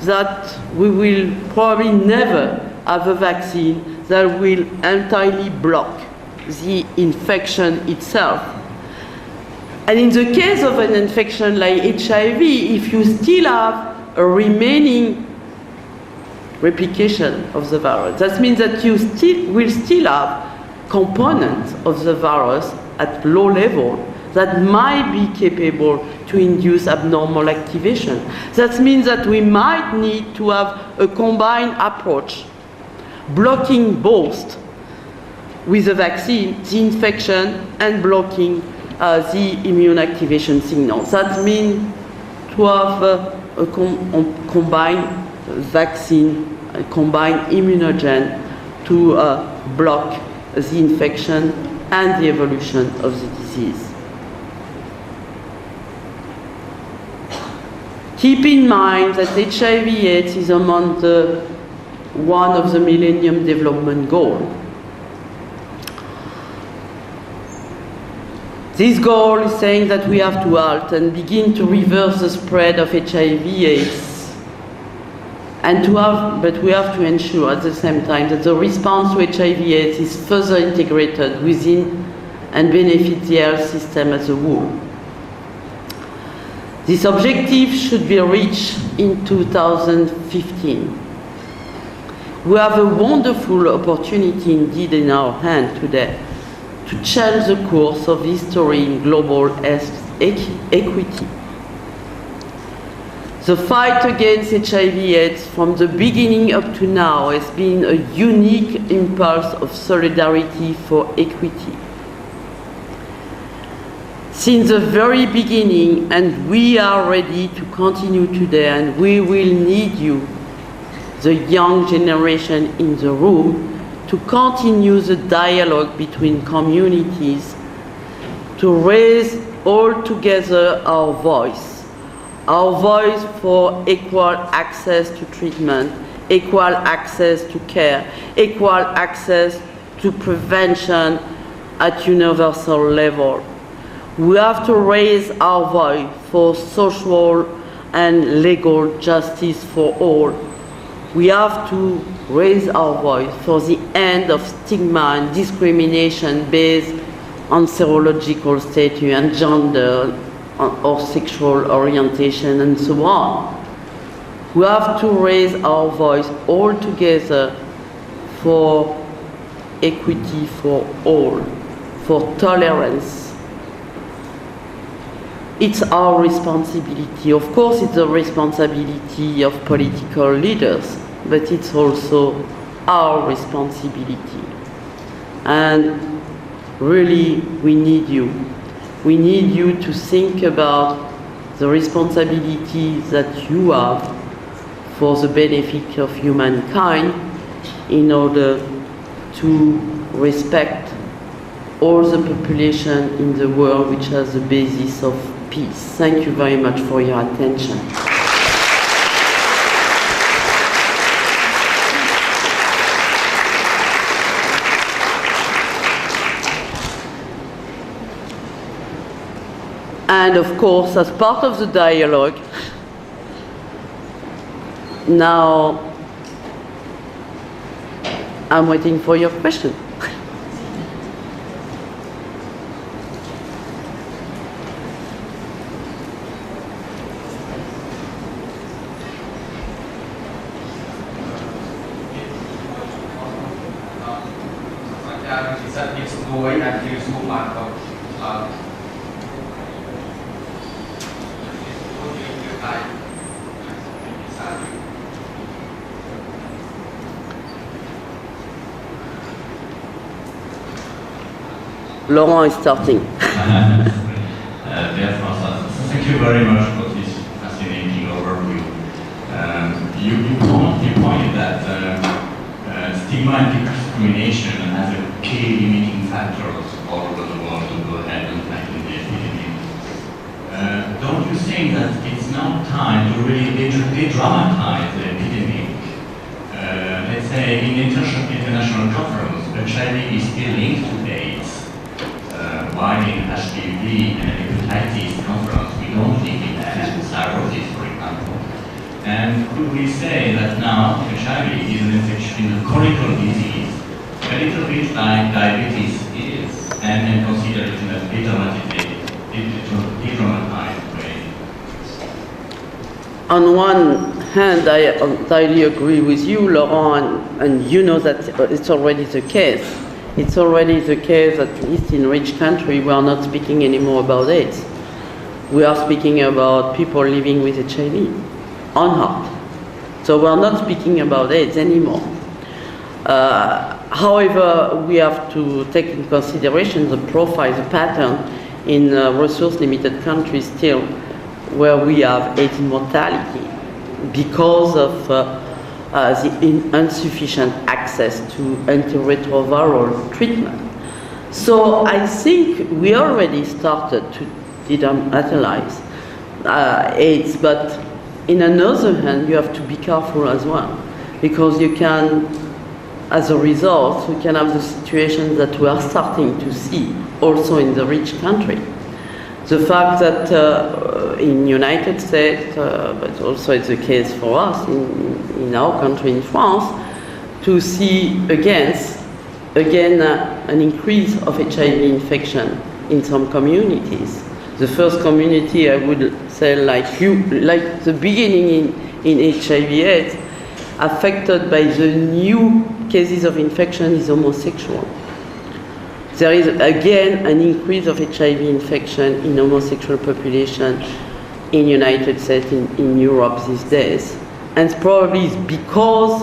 that we will probably never have a vaccine that will entirely block the infection itself. And in the case of an infection like HIV, if you still have a remaining replication of the virus, that means that you will still have components of the virus at low level that might be capable to induce abnormal activation. That means that we might need to have a combined approach, blocking both with the vaccine, the infection, and blocking the immune activation signal. That means to have a combined vaccine, a combined immunogen to block the infection and the evolution of the disease. Keep in mind that HIV/AIDS is among one of the Millennium Development Goals. This goal is saying that we have to halt and begin to reverse the spread of HIV/AIDS, but we have to ensure at the same time that the response to HIV/AIDS is further integrated within and benefit the health system as a whole. This objective should be reached in 2015. We have a wonderful opportunity indeed in our hand today to change the course of history in global health equity. The fight against HIV/AIDS from the beginning up to now has been a unique impulse of solidarity for equity. Since the very beginning, and we are ready to continue today, and we will need you, the young generation in the room, to continue the dialogue between communities, to raise all together our voice for equal access to treatment, equal access to care, equal access to prevention at universal level. We have to raise our voice for social and legal justice for all. We have to raise our voice for the end of stigma and discrimination based on serological status and gender or sexual orientation and so on. We have to raise our voice all together for equity for all, for tolerance. It's our responsibility. Of course, it's the responsibility of political leaders, but it's also our responsibility. And really, we need you. We need you to think about the responsibility that you have for the benefit of humankind in order to respect all the population in the world, which has the basis of peace. Thank you very much for your attention. And of course, as part of the dialogue, now I'm waiting for your question. Laurent is starting. Dear Francoise, thank you very much for this fascinating overview. You pointed that stigma and discrimination as a key limiting factors all over the world to go ahead and tackle the epidemic. Don't you think that it's now time to really de-dramatize the epidemic? Let's say in international conference, HIV is still linked to AIDS. While in HPV and hepatitis conference, we don't think it has cirrhosis, for example. And could we say that now HIV is an infection, a chronic disease, a little bit like diabetes is, and consider it in a de-dramatized way? On one hand, I entirely agree with you, Laurent, and you know that it's already the case. It's already the case that at least in rich countries we are not speaking anymore about AIDS. We are speaking about people living with HIV unharmed. So we are not speaking about AIDS anymore. However, we have to take in consideration the profile, the pattern in resource-limited countries still, where we have AIDS mortality because of the insufficient access to antiretroviral treatment. So I think we already started to de-dramatize AIDS, but in another hand, you have to be careful as well, because you can, as a result, we can have the situation that we are starting to see also in the rich country. The fact that in United States, but also it's the case for us in our country, in France, to see again an increase of HIV infection in some communities. The first community, I would say, like the beginning in HIV/AIDS, affected by the new cases of infection is homosexual. There is again an increase of HIV infection in homosexual population in United States, in Europe these days. And probably it's because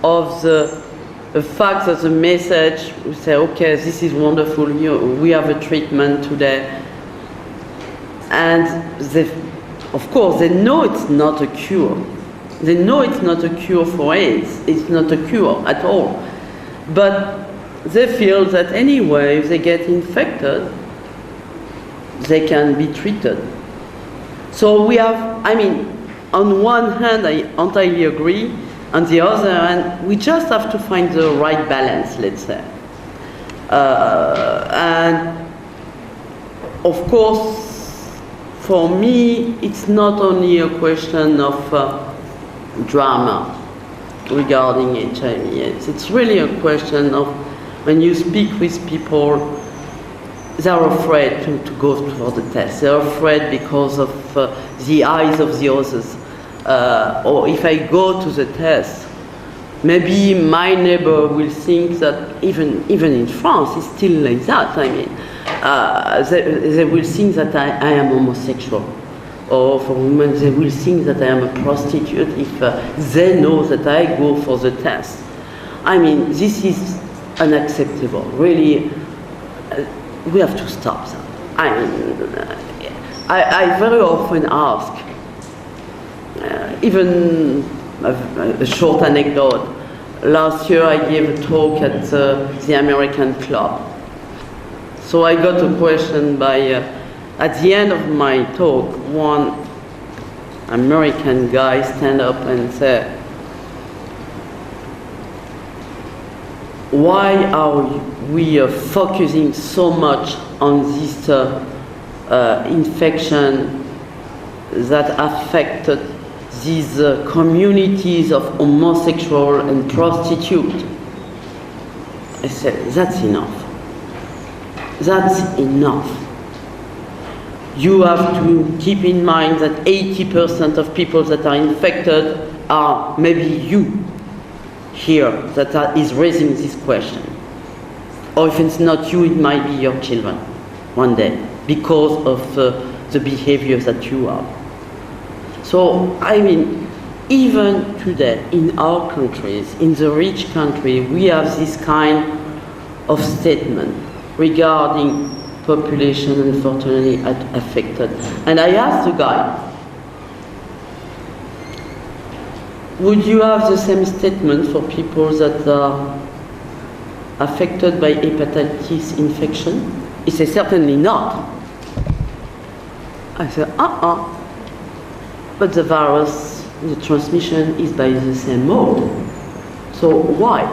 of the fact that the message, we say, okay, this is wonderful, we have a treatment today. And of course, they know it's not a cure. They know it's not a cure for AIDS. It's not a cure at all. But they feel that anyway, if they get infected, they can be treated. So we have, on one hand, I entirely agree. On the other hand, we just have to find the right balance, let's say. And of course, for me, it's not only a question of drama regarding HIV/AIDS. It's really a question of when you speak with people, they're afraid to go for the test. They're afraid because of the eyes of the others. Or if I go to the test, maybe my neighbor will think that even in France, it's still like that. I mean, they will think that I am homosexual. Or for women, they will think that I am a prostitute if they know that I go for the test. I mean, this is unacceptable. Really, we have to stop that. I mean, I very often ask, even a short anecdote. Last year I gave a talk at the American Club. So I got a question by, at the end of my talk, one American guy stand up and said, why are we focusing so much on this infection that affected these communities of homosexual and prostitute? I said, that's enough. That's enough. You have to keep in mind that 80% of people that are infected are maybe you here that is raising this question. Or if it's not you, it might be your children one day because of the behaviors that you have. So, I mean, even today in our countries, in the rich country, we have this kind of statement regarding population unfortunately affected. And I asked the guy, would you have the same statement for people that are affected by hepatitis infection? He said, certainly not. I said, but the virus, the transmission is by the same mode. So why?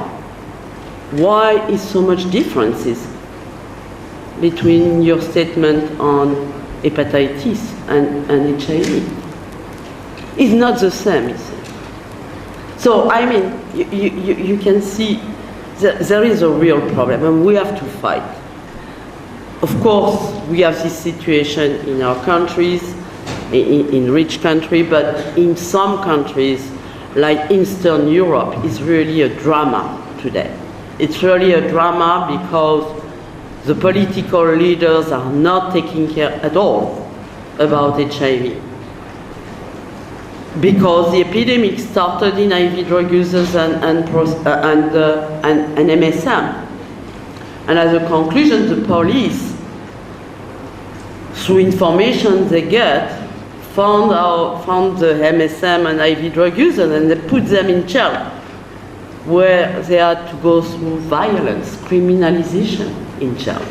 Why is so much differences between your statement on hepatitis and HIV? It's not the same, he said. So, I mean, you can see that there is a real problem and we have to fight. Of course, we have this situation in our countries, in rich countries, but in some countries, like Eastern Europe, it's really a drama today. It's really a drama because the political leaders are not taking care at all about HIV. Because the epidemic started in IV drug users and MSM. And as a conclusion, the police, through information they get, found the MSM and IV drug users and they put them in jail, where they had to go through violence, criminalization in jail.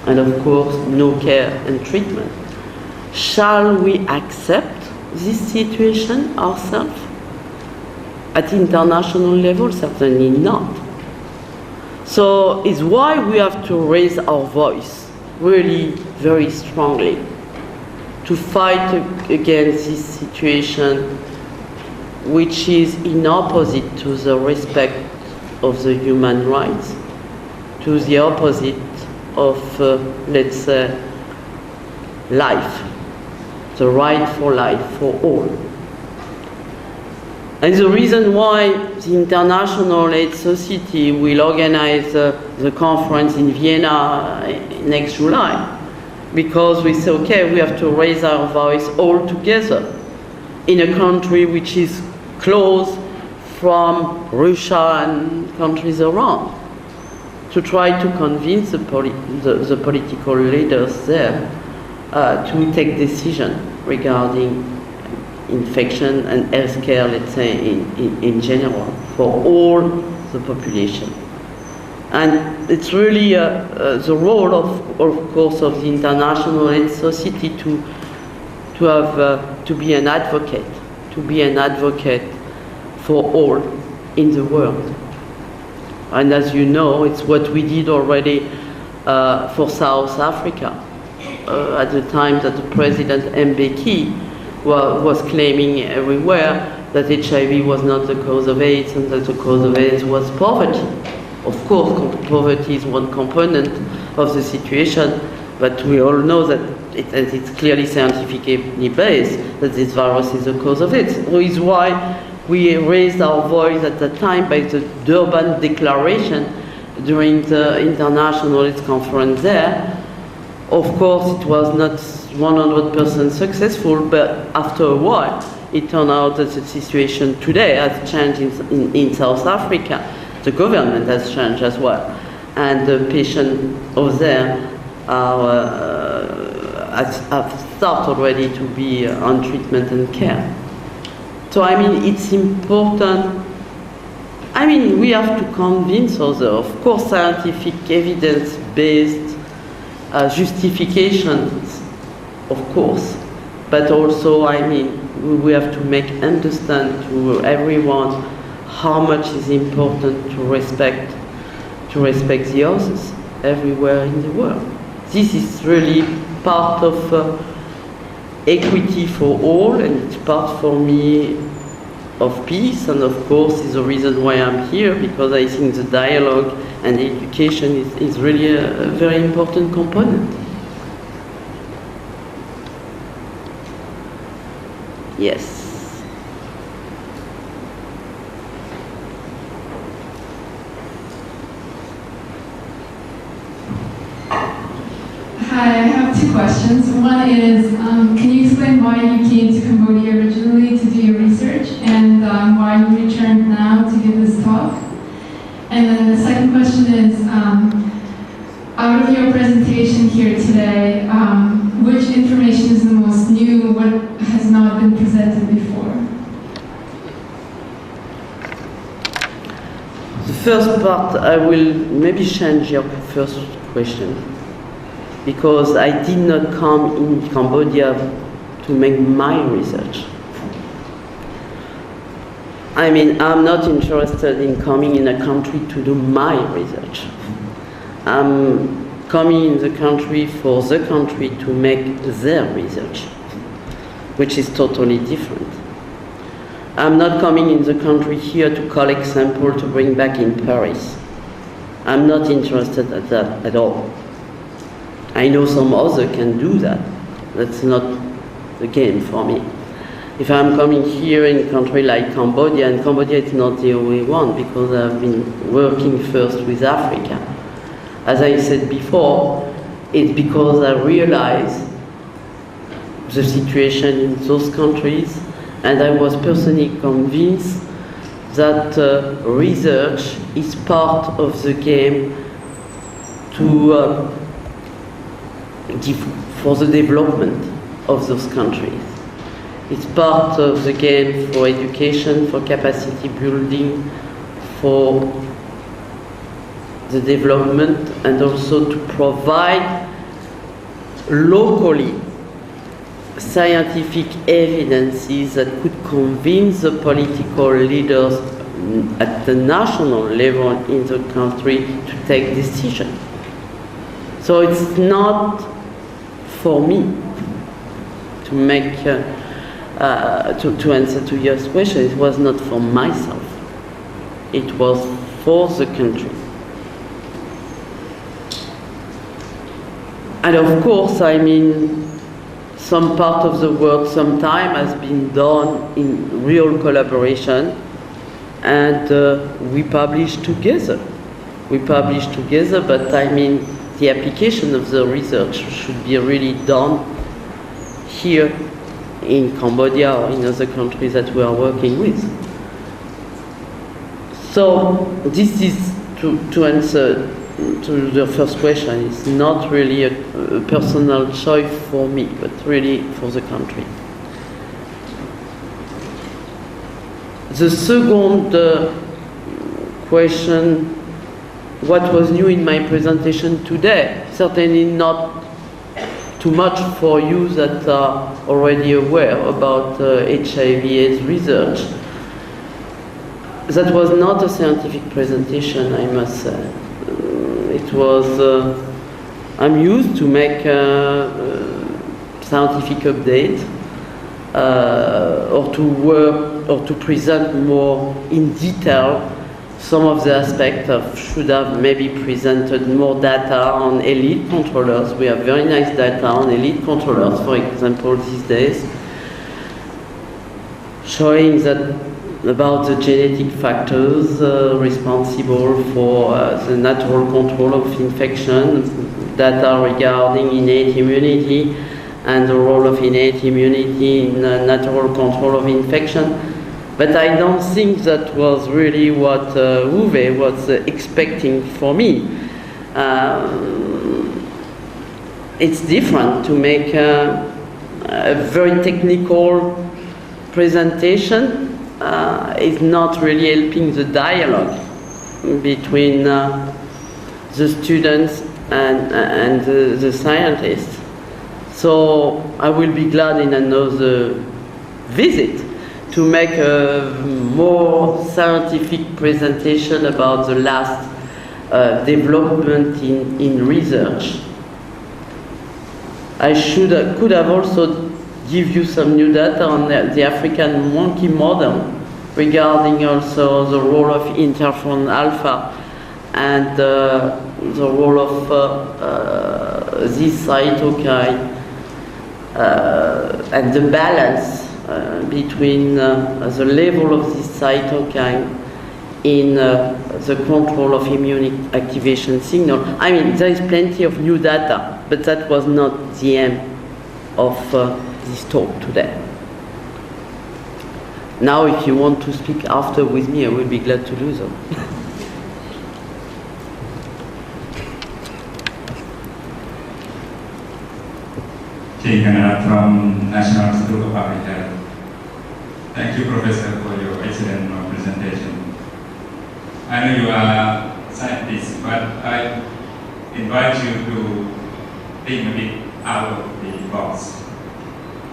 And of course, no care and treatment. Shall we accept this situation ourselves? At international level, certainly not. So it's why we have to raise our voice really very strongly to fight against this situation which is in opposite to the respect of the human rights, to the opposite of, let's say, life, the right for life for all. And the reason why the International AIDS Society will organize the conference in Vienna next July, because we say, okay, we have to raise our voice all together in a country which is close from Russia and countries around, to try to convince the political leaders there to take decision regarding infection and healthcare, let's say, in general, for all the population. And it's really the role of course, of the International AIDS Society to be an advocate for all in the world. And as you know, it's what we did already for South Africa at the time that the President Mbeki was claiming everywhere that HIV was not the cause of AIDS and that the cause of AIDS was poverty. Of course, poverty is one component, of the situation, but we all know that it's clearly scientifically based that this virus is the cause of it. Which is why we raised our voice at the time by the Durban Declaration during the International AIDS Conference there. Of course, it was not 100% successful, but after a while, it turned out that the situation today has changed in South Africa. The government has changed as well. And the patients over there have started already to be on treatment and care. So, I mean, it's important. I mean, we have to convince others. Of course, scientific evidence-based justifications, of course, but also, I mean, we have to make understand to everyone how much is important to respect the others everywhere in the world. This is really part of equity for all, and it's part for me of peace, and of course is the reason why I'm here, because I think the dialogue and education is really a very important component. Yes. Hi, I have two questions. One is, can you explain why you came to Cambodia originally to do your research, and why you returned now to give this talk? And then the second question is, out of your presentation here today, which information is the most new, what has not been presented before? The first part, I will maybe change your first question, because I did not come in Cambodia to make my research. I mean, I'm not interested in coming in a country to do my research. I'm coming in the country for the country to make their research, which is totally different. I'm not coming in the country here to collect samples to bring back in Paris. I'm not interested in that at all. I know some others can do that. That's not the game for me. If I'm coming here in a country like Cambodia, and Cambodia is not the only one, because I've been working first with Africa. As I said before, it's because I realized the situation in those countries, and I was personally convinced that research is part of the game to for the development of those countries. It's part of the game for education, for capacity building, for the development, and also to provide locally scientific evidences that could convince the political leaders at the national level in the country to take decisions. So it's not for me to make, to answer to your question. It was not for myself. It was for the country. And of course, I mean, some part of the work sometime has been done in real collaboration, and we publish together. We publish together, but I mean, the application of the research should be really done here in Cambodia or in other countries that we are working with. So this is to answer to the first question. It's not really a personal choice for me, but really for the country. The second question, what was new in my presentation today? Certainly not too much for you that are already aware about HIV/AIDS research. That was not a scientific presentation, I must say. It was, I'm used to make scientific updates or to work or to present more in detail some of the aspects should have maybe presented more data on elite controllers. We have very nice data on elite controllers, for example, these days, showing that about the genetic factors responsible for the natural control of infection, data regarding innate immunity and the role of innate immunity in natural control of infection. But I don't think that was really what Uwe was expecting for me. It's different to make a very technical presentation. Is not really helping the dialogue between the students and the scientists. So I will be glad in another visit to make a more scientific presentation about the last development in research. I could have also give you some new data on the African monkey model regarding also the role of interferon alpha and the role of this cytokine and the balance between the level of this cytokine in the control of immune activation signal. I mean, there is plenty of new data, but that was not the aim of this talk today. Now, if you want to speak after with me, I will be glad to do so. From National Institute of Public Health. Thank you, Professor, for your excellent presentation. I know you are a scientist, but I invite you to think a bit out of the box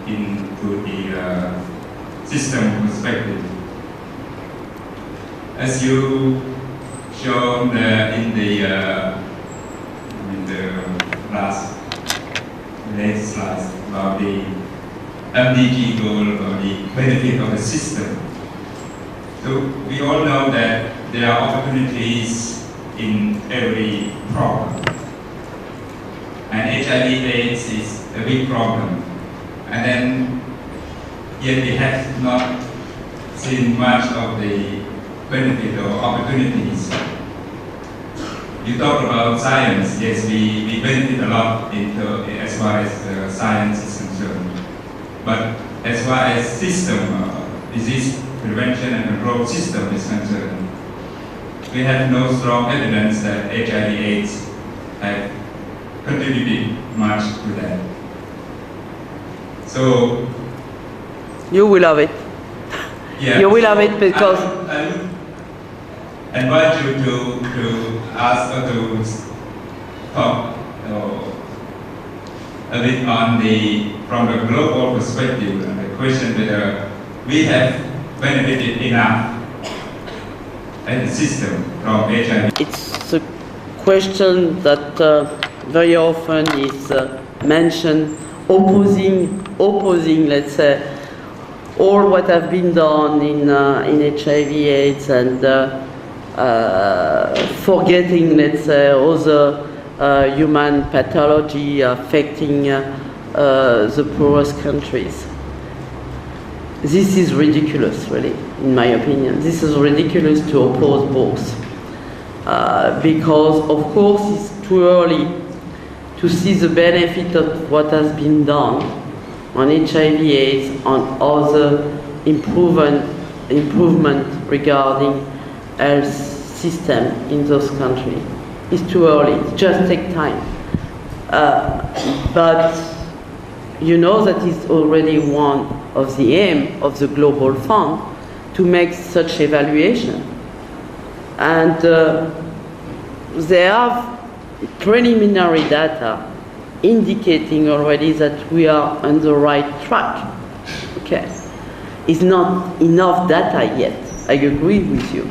into the system perspective. As you shown in the last slides about the MDG goal or the benefit of the system. So we all know that there are opportunities in every problem. And HIV/AIDS is a big problem. And then, yet we have not seen much of the benefit or opportunities. You talk about science. Yes, we benefit a lot as far as science is concerned. But as far as system, disease prevention and control system is concerned, we have no strong evidence that HIV/AIDS have contributed much to that. So you will have it. Yeah, you will have it because I would invite you to ask or to talk a bit on from the global perspective, and the question whether we have benefited enough as a system from HIV. It's a question that very often is mentioned, opposing, let's say, all what have been done in HIV/AIDS and forgetting, let's say, other human pathology affecting the poorest countries. This is ridiculous, really, in my opinion. This is ridiculous to oppose both. Because, of course, it's too early to see the benefit of what has been done on HIV/AIDS, on other improvement regarding health system in those countries. It's too early. It just takes time. But you know that it's already one of the aim of the Global Fund to make such evaluation. And they have preliminary data indicating already that we are on the right track. Okay. It's not enough data yet. I agree with you.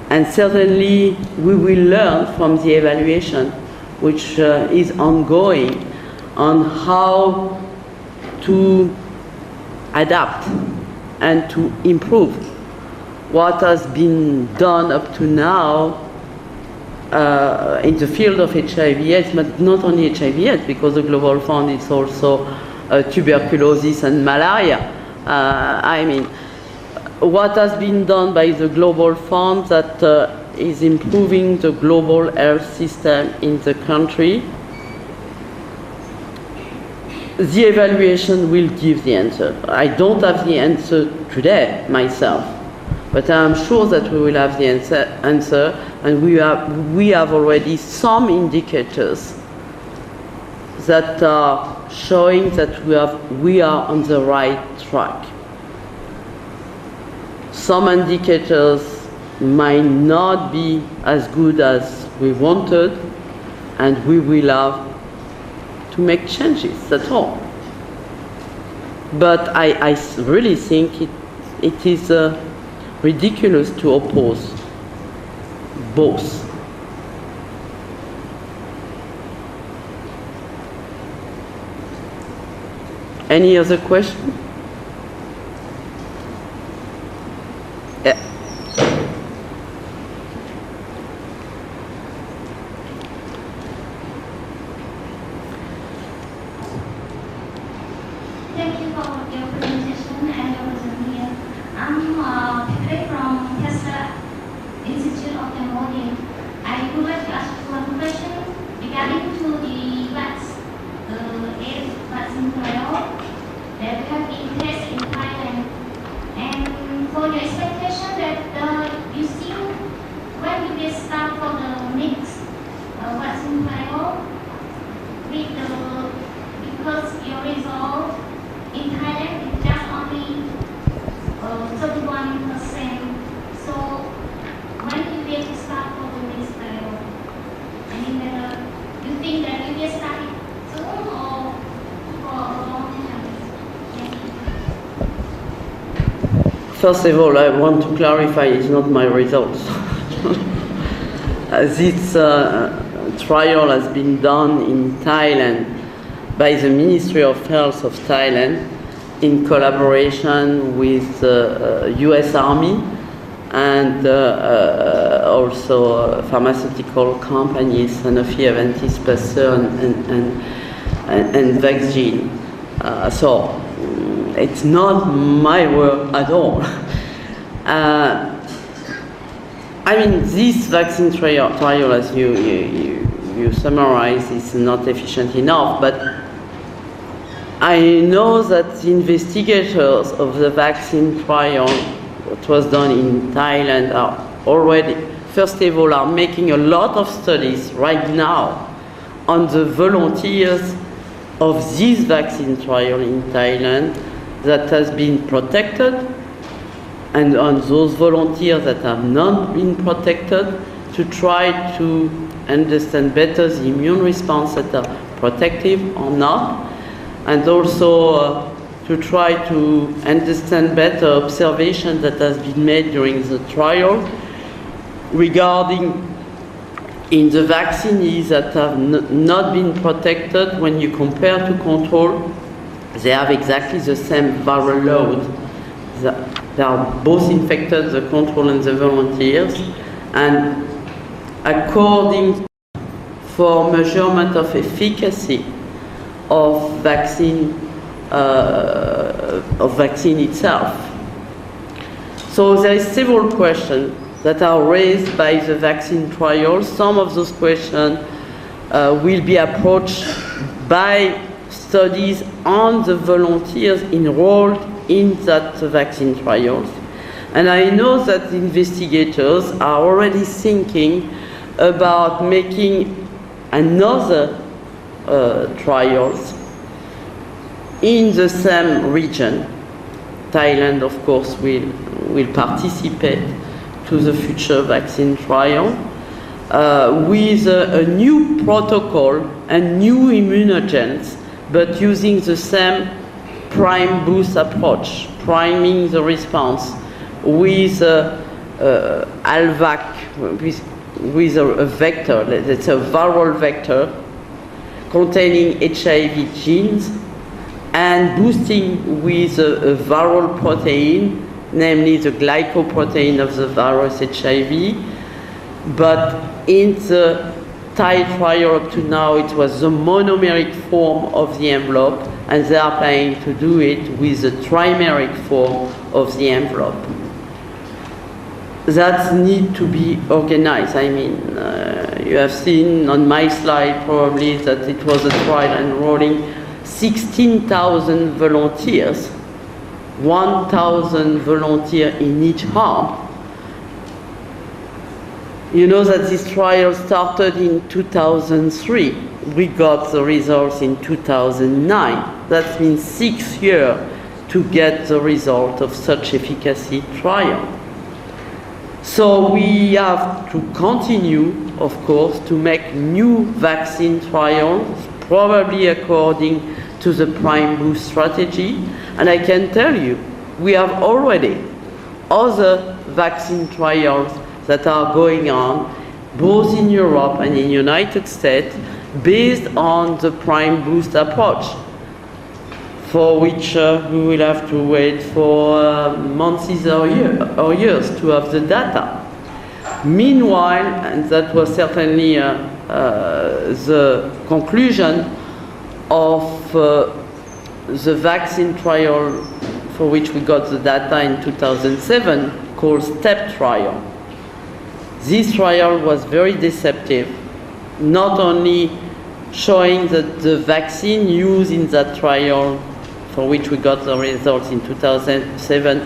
And certainly we will learn from the evaluation, which is ongoing, on how to adapt and to improve what has been done up to now in the field of HIV/AIDS, but not only HIV/AIDS, because the Global Fund is also tuberculosis and malaria. I mean, what has been done by the Global Fund that is improving the global health system in the country? The evaluation will give the answer. I don't have the answer today myself, but I'm sure that we will have the answer, and we have already some indicators that are showing that we are on the right track. Some indicators might not be as good as we wanted, and we will have to make changes, that's all. But I really think it is ridiculous to oppose both. Any other question? Yeah. Thank you for your presentation and your presence here. I'm Pipre from Tesla Institute of Cambodia. I would like to ask one question regarding to the AIDS vaccine trial that have been tested in Thailand. And for your expectation that you see when you get start for the next vaccine trial with because your result in Thailand is just only 31%. So when you get to start for the next trial, I mean, you think that you get started soon or for a long time? Thank you. First of all, I want to clarify it's not my results. This trial has been done in Thailand by the Ministry of Health of Thailand in collaboration with the US Army and also pharmaceutical companies, Sanofi, Aventis, Pasteur, and Vaccine. So it's not my work at all. I mean, this vaccine trial, as you summarize, is not efficient enough, but I know that the investigators of the vaccine trial, what was done in Thailand, are already, first of all, are making a lot of studies right now on the volunteers of this vaccine trial in Thailand that has been protected, and on those volunteers that have not been protected, to try to understand better the immune response that are protective or not, and also to try to understand better observation that has been made during the trial regarding in the vaccinees that have not been protected. When you compare to control, they have exactly the same viral load. They are both infected, the control and the volunteers, and according for measurement of efficacy of vaccine itself. So there is several questions that are raised by the vaccine trial. Some of those questions will be approached by studies on the volunteers enrolled in that vaccine trials. And I know that the investigators are already thinking about making another trials in the same region. Thailand, of course, will participate to the future vaccine trial with a new protocol and new immunogens, but using the same prime boost approach, priming the response with ALVAC, with a vector, that's a viral vector containing HIV genes, and boosting with a viral protein namely the glycoprotein of the virus HIV. But in the Thai trial up to now, it was the monomeric form of the envelope, and they are planning to do it with the trimeric form of the envelope. That needs to be organized. I mean, you have seen on my slide probably that it was a trial enrolling 16,000 volunteers, 1,000 volunteers in each arm. You know that this trial started in 2003. We got the results in 2009. That means 6 years to get the result of such efficacy trial. So we have to continue, of course, to make new vaccine trials, probably according to the prime boost strategy. And I can tell you, we have already other vaccine trials that are going on, both in Europe and in the United States, based on the prime boost approach, for which we will have to wait for months or years to have the data. Meanwhile, and that was certainly the conclusion of the vaccine trial for which we got the data in 2007, called STEP trial. This trial was very deceptive, not only showing that the vaccine used in that trial, for which we got the results in 2007,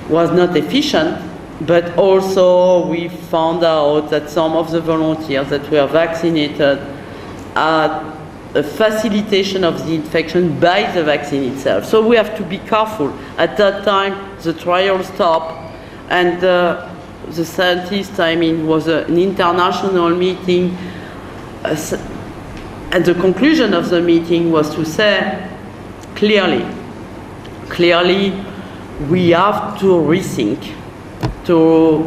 was not efficient, but also we found out that some of the volunteers that were vaccinated had a facilitation of the infection by the vaccine itself. So we have to be careful. At that time, the trial stopped, and the scientists, I mean, was an international meeting, and the conclusion of the meeting was to say, clearly, we have to rethink, to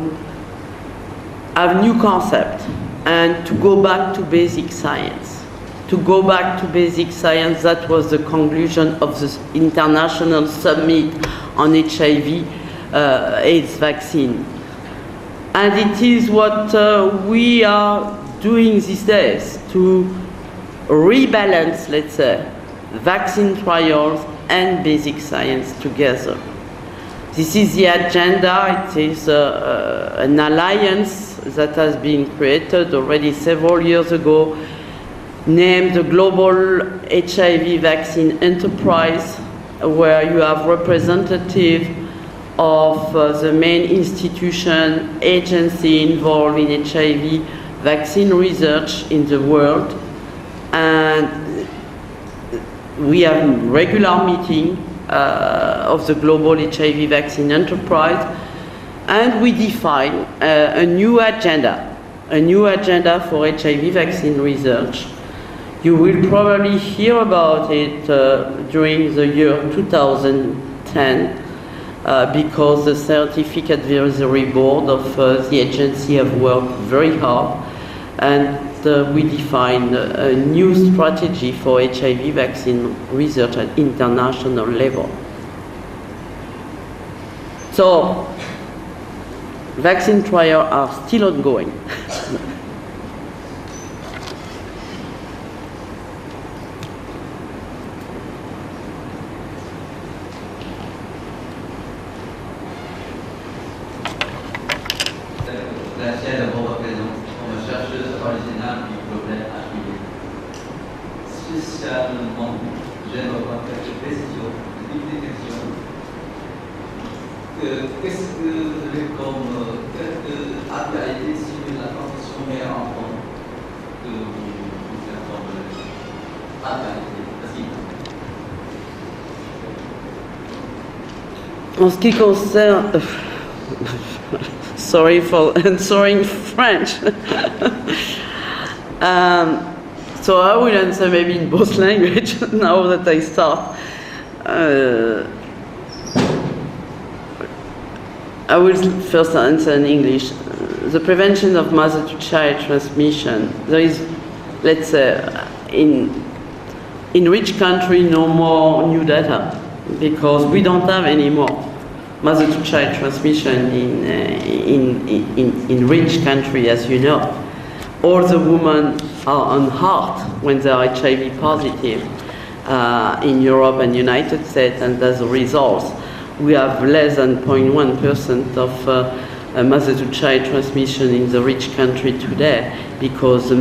have new concept, and to go back to basic science. To go back to basic science, that was the conclusion of the international summit on HIV AIDS vaccine. And it is what we are doing these days, to rebalance, let's say, vaccine trials and basic science together. This is the agenda. It is an alliance that has been created already several years ago, named the Global HIV Vaccine Enterprise, where you have representatives of the main institution, agency involved in HIV vaccine research in the world. And we have regular meeting of the Global HIV Vaccine Enterprise, and we define a new agenda for HIV vaccine research. You will probably hear about it during the year 2010, because the Scientific Advisory Board of the agency have worked very hard, and we define a new strategy for HIV vaccine research at international level. So, vaccine trials are still ongoing. Qu'est-ce que vous avez comme quelques actualités sur la transition mère-enfant que vous faites comme actualité? En ce qui concerne, sorry for answering French. So I will answer maybe in both languages now that I start. I will first answer in English. The prevention of mother-to-child transmission. There is, let's say, in rich country, no more new data, because we don't have any more. mother-to-child transmission in rich countries, as you know. All the women are unharmed when they are HIV positive in Europe and United States, and as a result, we have less than 0.1% of mother-to-child transmission in the rich country today because the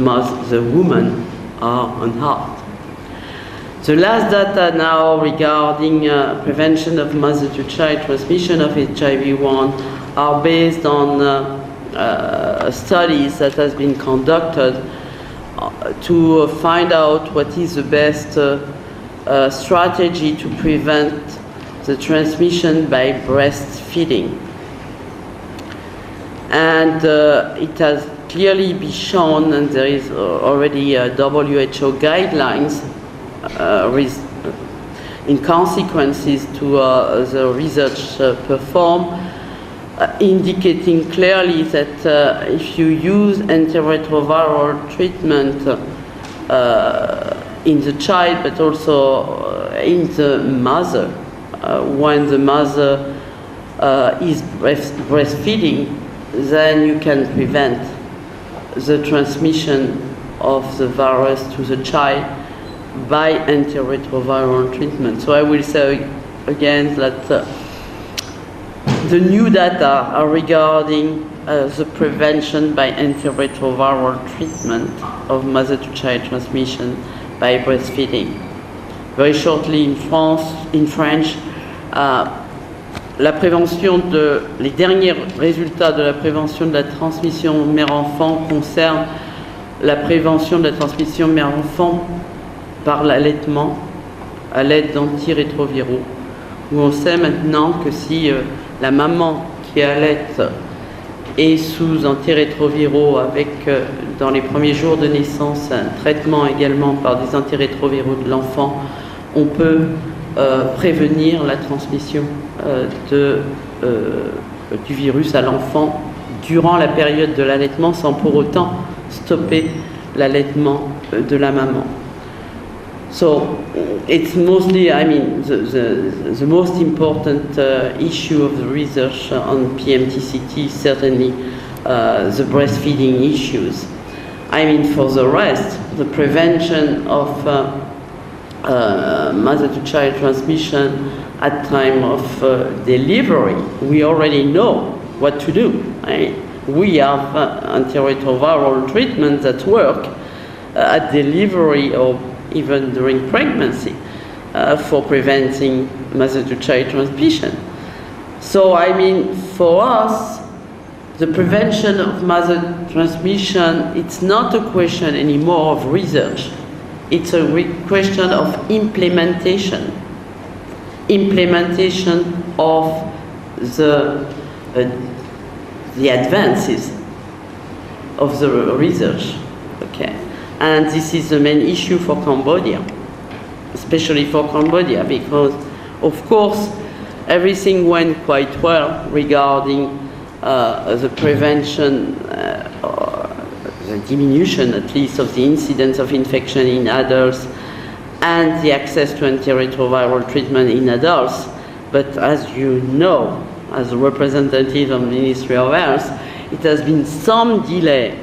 women are unharmed. The last data now regarding prevention of mother-to-child transmission of HIV-1 are based on studies that has been conducted to find out what is the best strategy to prevent the transmission by breastfeeding. And it has clearly been shown, and there is already WHO guidelines in consequences to the research performed, indicating clearly that if you use antiretroviral treatment in the child, but also in the mother, when the mother is breastfeeding, then you can prevent the transmission of the virus to the child by antiretroviral treatment. So I will say again that the new data are regarding the prevention by antiretroviral treatment of mother-to-child transmission by breastfeeding. Very shortly in French, les derniers résultats de la prévention de la transmission mère-enfant concernent la prévention de la transmission mère-enfant par l'allaitement à l'aide d'antirétroviraux, où on sait maintenant que si la maman qui allaite est sous antirétroviraux avec, dans les premiers jours de naissance, un traitement également par des antirétroviraux de l'enfant, on peut prévenir la transmission du virus à l'enfant durant la période de l'allaitement sans pour autant stopper l'allaitement de la maman. So it's mostly, I mean, the most important issue of the research on PMTCT is certainly the breastfeeding issues. I mean, for the rest, the prevention of mother-to-child transmission at time of delivery, we already know what to do. We have antiretroviral treatment that work at delivery or even during pregnancy for preventing mother-to-child transmission. So, I mean, for us, the prevention of mother transmission, it's not a question anymore of research. It's a question of implementation. Implementation of the advances of the research. Okay. And this is the main issue for Cambodia, especially for Cambodia, because, of course, everything went quite well regarding the prevention, the diminution at least of the incidence of infection in adults and the access to antiretroviral treatment in adults. But as you know, as a representative of the Ministry of Health, it has been some delay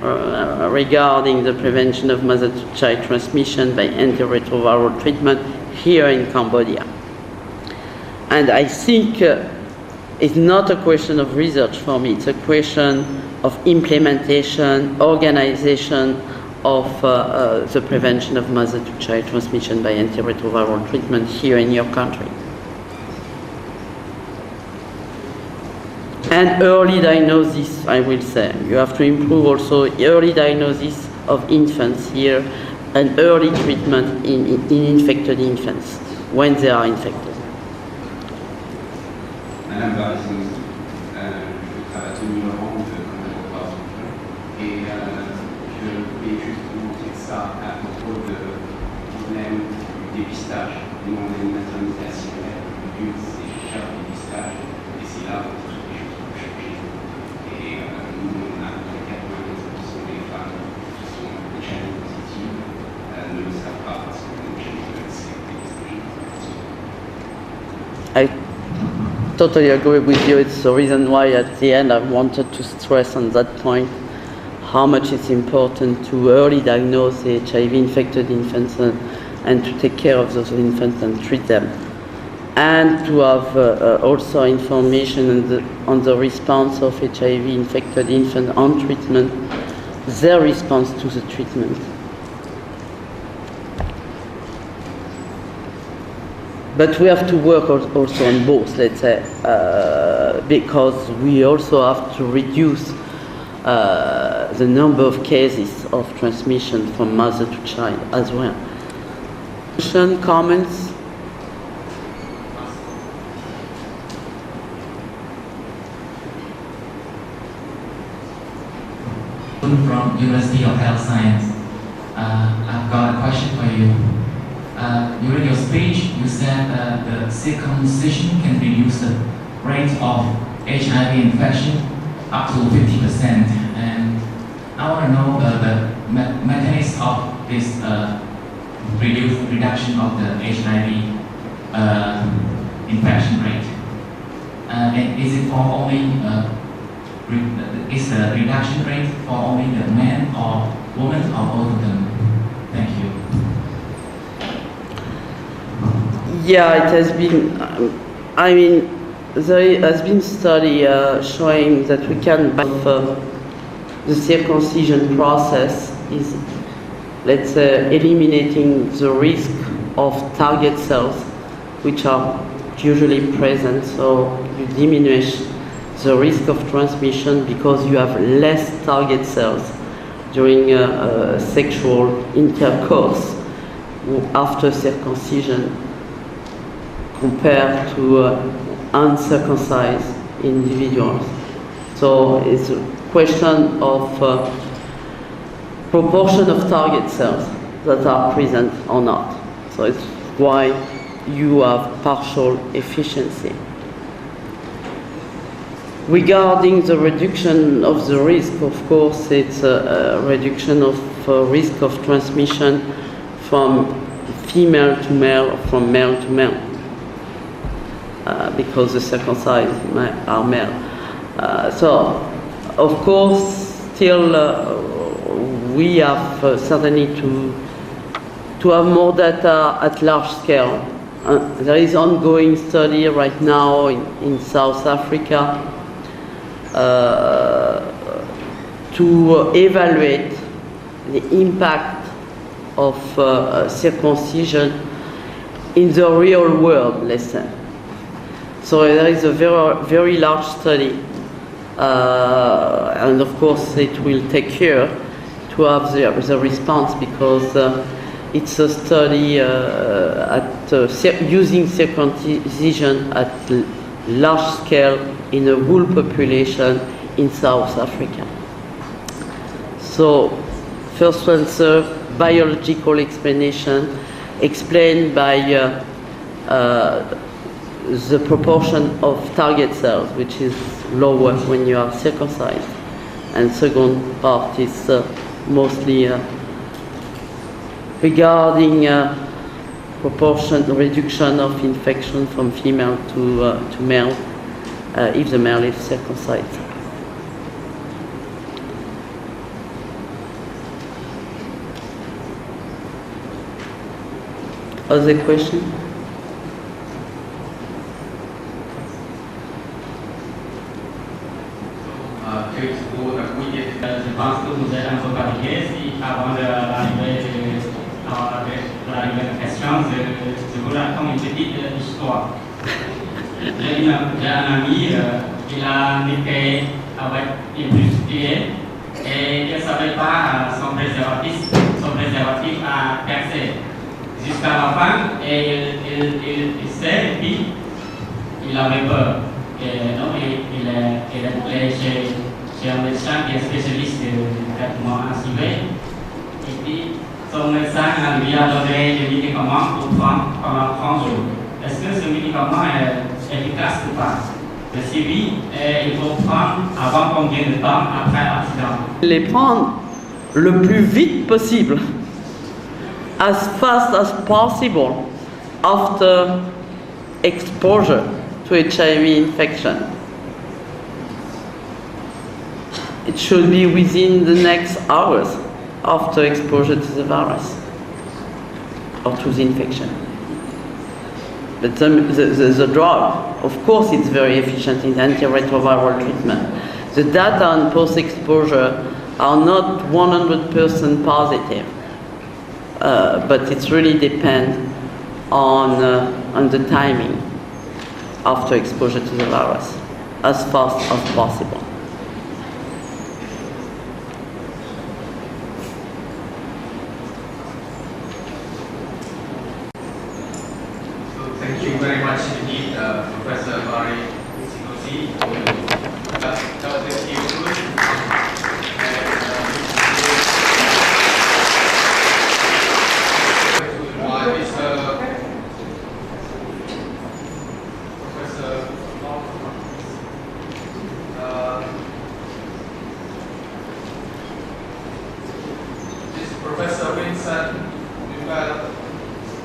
regarding the prevention of mother-to-child transmission by antiretroviral treatment here in Cambodia. And I think it's not a question of research for me, it's a question of implementation, organization of the prevention of mother-to-child transmission by antiretroviral treatment here in your country. And early diagnosis, I will say. You have to improve also early diagnosis of infants here and early treatment in infected infants when they are infected. Madame Barre-Sinoussi, je travaille au numéro 1 de Prof. Et je voulais juste vous montrer ça à propos de problème du dépistage, du non-animation mutation. Une, c'est cher le dépistage, et c'est là où toutes les choses vont changer. Et nous, on a 95% des femmes qui sont HIV positives ne le savent pas parce que le HIV c'est dépistage. totally agree with you. It's the reason why at the end I wanted to stress on that point how much it's important to early diagnose the HIV-infected infants and to take care of those infants and treat them. And to have also information on the response of HIV-infected infants on treatment, their response to the treatment. But we have to work also on both, let's say, because we also have to reduce the number of cases of transmission from mother to child as well. Comments? From University of Health Science. I've got a question for you. During your speech, you said that the circumcision can reduce the rate of HIV infection up to 50%. And I want to know the mechanism of this reduction of the HIV infection rate. And is it for only is the reduction rate for only the men or women or both of them? Thank you. Yeah, it has been, I mean, there has been study showing that we can, the circumcision process is, let's say, eliminating the risk of target cells, which are usually present, so you diminish the risk of transmission because you have less target cells during sexual intercourse after circumcision compared to uncircumcised individuals. So it's a question of proportion of target cells that are present or not. So it's why you have partial efficiency. Regarding the reduction of the risk, of course, it's a reduction of risk of transmission from female to male or from male to male, because the circumcised are male. So, of course, still we have certainly to have more data at large scale. There is ongoing study right now in South Africa to evaluate the impact of circumcision in the real world, let's say. So there is a very large study, and of course it will take care to have the response because it's a study using circumcision at large scale in a whole population in South Africa. So, first answer, biological explanation, explained by the proportion of target cells, which is lower when you are circumcised. And second part is mostly regarding reduction of infection from female to male, if the male is circumcised. Other question? Je pense que vous êtes un peu fatigué. Si avant d'arriver à la question, je vous raconte une petite histoire. J'ai un ami, il a niqué avec une prostituée et il ne savait pas son préservatif a percé jusqu'à la fin et il sait et puis il avait peur. Et donc il est allé chez un médecin qui est spécialiste de traitement HIV et puis son médecin lui a donné des médicaments pour prendre pendant 30 jours. Est-ce que ce médicament est efficace ou pas? Si oui, il faut prendre avant combien de temps après l'accident? Les prendre le plus vite possible, as fast as possible after exposure to to HIV infection. It should be within the next hours after exposure to the virus or to the infection. But the drug, of course, it's very efficient in antiretroviral treatment. The data on post-exposure are not 100% positive, but it really depends on the timing after exposure to the virus, as fast as possible. Thank you very much indeed, Professor Barre-Sinoussi. That was a huge Professor Vincent Duval,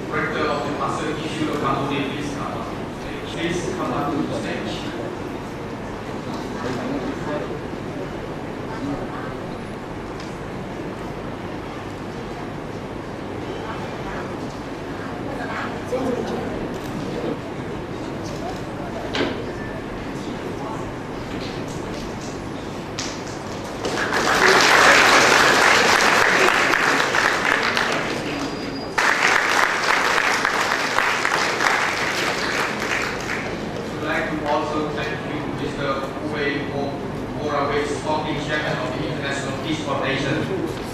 Director of the Master Issue of Cambodia, please come up to the stage. Please come up to the stage. Also, thank you, Mr. Uwe Morawitz, Founding Chairman of the International Peace Foundation.